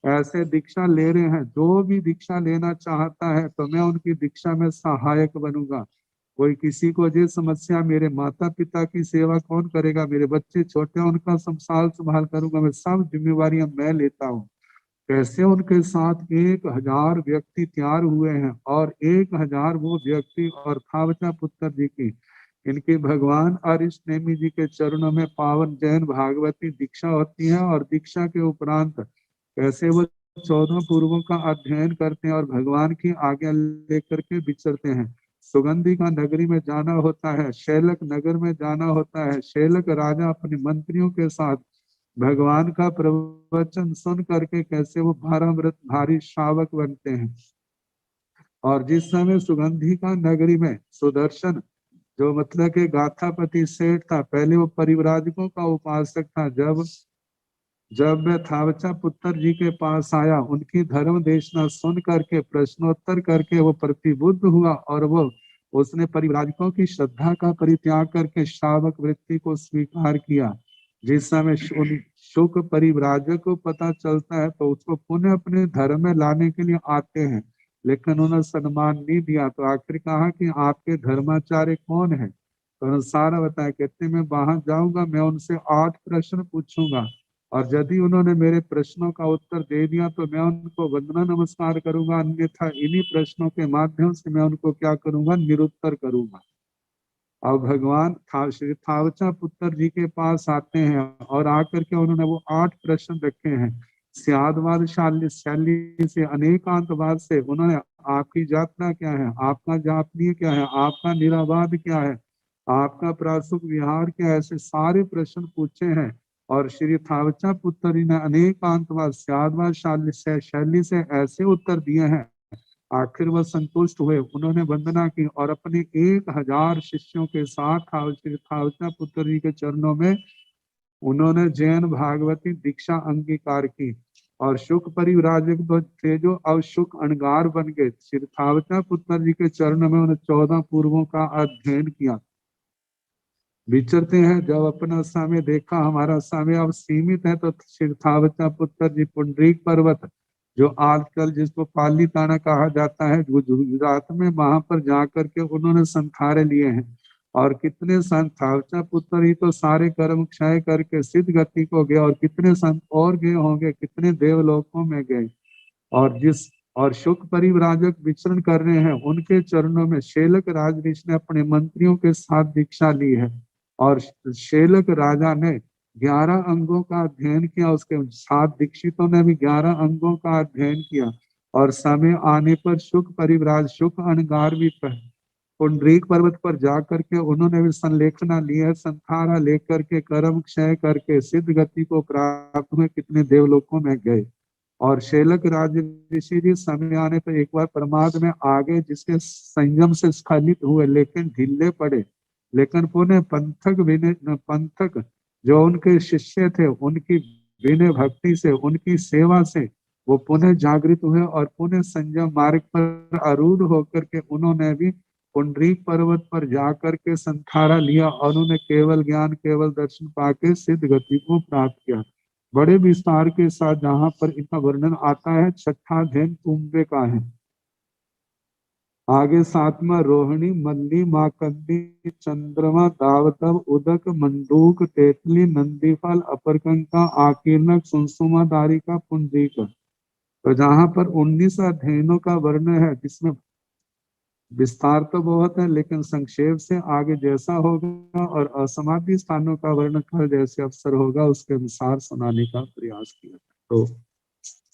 ऐसे दीक्षा ले रहे हैं, जो भी दीक्षा लेना चाहता है तो मैं उनकी दीक्षा में सहायक बनूंगा। कोई किसी को ये समस्या, मेरे माता पिता की सेवा कौन करेगा, मेरे बच्चे छोटे हैं उनका संसार संभाल करूंगा, मैं सब जिम्मेवारियां मैं लेता हूँ। कैसे उनके साथ 1,000 व्यक्ति तैयार हुए हैं, और 1,000 वो व्यक्ति और थावचा पुत्र जी की इनके भगवान अरिष्ट नेमि जी के चरणों में पावन जैन भागवती दीक्षा होती है। और दीक्षा के उपरांत कैसे वो 14 पूर्वों का अध्ययन करते हैं और भगवान की आज्ञा लेकर के विचरते हैं। सुगंधी का नगरी में जाना होता है, शैलक नगर में जाना होता है। शैलक राजा अपने मंत्रियों के साथ भगवान का प्रवचन सुन करके कैसे वो 12 व्रत भारी श्रावक बनते हैं। और जिस समय सुगंधी का नगरी में सुदर्शन जो मतलब के गाथापति सेठ था, पहले वो परिव्राजकों का उपासक था, जब मैं थावचा पुत्र जी के पास आया, उनकी धर्म देशना सुन करके प्रश्नोत्तर करके वो प्रतिबुद्ध हुआ, और वो उसने परिव्राजकों की श्रद्धा का परित्याग करके श्रावक वृत्ति को स्वीकार किया। जिस समय शुक परिव्राजक को पता चलता है तो उसको पुनः अपने धर्म में लाने के लिए आते हैं, लेकिन उन्होंने सम्मान नहीं दिया। तो आखिर कहा कि आपके धर्माचार्य कौन है? तो सारा बताया, कहते मैं वहां जाऊंगा, मैं उनसे 8 प्रश्न पूछूंगा, और यदि उन्होंने मेरे प्रश्नों का उत्तर दे दिया तो मैं उनको वंदना नमस्कार करूंगा, अन्यथा इन्हीं प्रश्नों के माध्यम से मैं उनको क्या करूंगा, निरुत्तर करूंगा। और भगवान श्री थावचा पुत्र जी के पास आते हैं, और आकर के उन्होंने वो 8 प्रश्न रखे हैं। स्यादवाद शैली से अनेकांतवाद से उन्होंने आपकी यात्रा क्या है, आपका जापनीय क्या है, आपका निरावाद क्या है, आपका प्रासुक विहार क्या है, ऐसे सारे प्रश्न पूछे हैं। और श्री थावचा पुत्र जी ने अनेकांतवाद स्यादवाद शैली से ऐसे उत्तर दिए हैं, आखिर वह संतुष्ट हुए, उन्होंने वंदना की और अपने 1000 शिष्यों के साथ श्री थावचा पुत्र जी के चरणों में उन्होंने जैन भागवती दीक्षा अंगीकार की। और शुक परिव्राजक थे जो अब शुक अणगार बन गए। श्री थावचा पुत्र जी के चरणों में उन्होंने 14 पूर्वों का अध्ययन किया। विचरते हैं, जब अपना समय देखा हमारा समय अब सीमित है, तो श्री थावचा पुत्र जी पुंडरीक पर्वत, जो आजकल जिसको पाली ताना कहा जाता है, गुजरात में, वहां पर जाकर के उन्होंने संखारे लिए हैं। और कितने संत थावचा पुत्र ही तो सारे कर्म क्षय करके सिद्ध गति को गए, और कितने संत और गए होंगे, कितने देवलोकों में गए। और शुक परिव्राजक विचरण कर रहे हैं, उनके चरणों में शेलक राज ऋषि ने अपने मंत्रियों के साथ दीक्षा ली है। और शेलक राजा ने 11 अंगों का अध्ययन किया, उसके साथ दीक्षितों ने भी 11 अंगों का अध्ययन किया। और समय आने पर शुक परिव्राज शुक अणगार भी पुंडरीक पर्वत पर जाकर के उन्होंने भी संलेखना ली है, संखारा लेकर के कर्म क्षय करके सिद्ध गति को प्राप्त हुए, कितने देवलोकों में गए। और शेलक राज ऋषि जी समय आने पर एक बार प्रमाद में आगे जिसके संयम से स्खलित हुए, लेकिन ढीले पड़े, लेकिन पुनः पंथक जो उनके शिष्य थे, उनकी विनय भक्ति से, उनकी सेवा से वो पुनः जागृत हुए और पुनः संयम मार्ग पर आरूढ़ होकर के उन्होंने भी पुंडरीक पर्वत पर जाकर के संखारा लिया और उन्होंने केवल ज्ञान केवल दर्शन पाके सिद्ध गति को प्राप्त किया। बड़े विस्तार के साथ जहाँ पर इनका वर्णन आता है, छठा अध्ययन कुंभे का है। आगे 7वां रोहिणी मल्ली माकंदी चंद्रमा दावतव उदक मंडूक तेतली नंदीफल अपरकंका आकीर्णक सुनसुमा दारिका पुंडरीक। तो जहाँ पर 19 अध्ययनों का वर्णन है, जिसमें विस्तार तो बहुत है, लेकिन संक्षेप से आगे जैसा होगा और असमाधि स्थानों का वर्णन कर जैसे अवसर होगा उसके अनुसार सुनाने का प्रयास किया। तो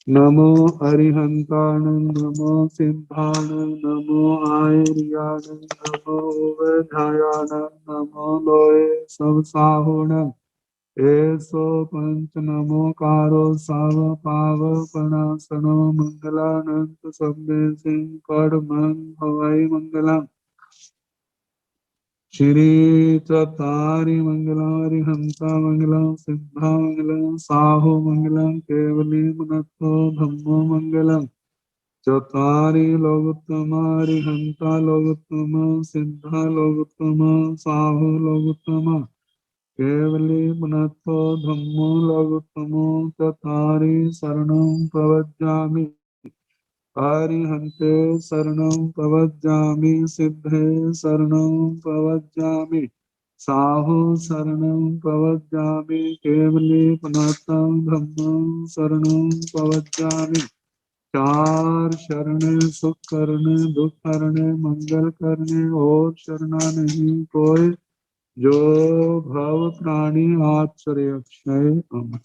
नमो अरिहंताणं नमो सिद्धाणं नमो आयर्याणं नमो वैधायाणं नमो लोये सब साहुणं एसो पंच नमोकारो साव पाव पणासनो मंगलानंत सबे सिंह कर्मं हवै मंगलम्। श्री चतारि मंगलारि हंसा मंगलम् सिद्धा मंगलम् साहो मंगलम् केवली मुनतो धम्मो मंगलम्। चतारि लोकोत्तमारि हंता लोकोत्तम सिद्धा लोकोत्तम साहो लोकोत्तम केवली पुनतो धम्मो लघुतमो चतारि शरणं प्रवज्जामि अरिहन्ते शरणं प्रवज्जामि सिद्धे शरणं प्रवज्जामि साहु शरणं प्रवज्जामि केवली पुनतं धम्मं शरणं प्रवज्जामि। 4 शरण सुख करने दुख करने मंगल करने और शरणा नहीं कोई, जो भव प्राणी आश्रय अक्षय अमर।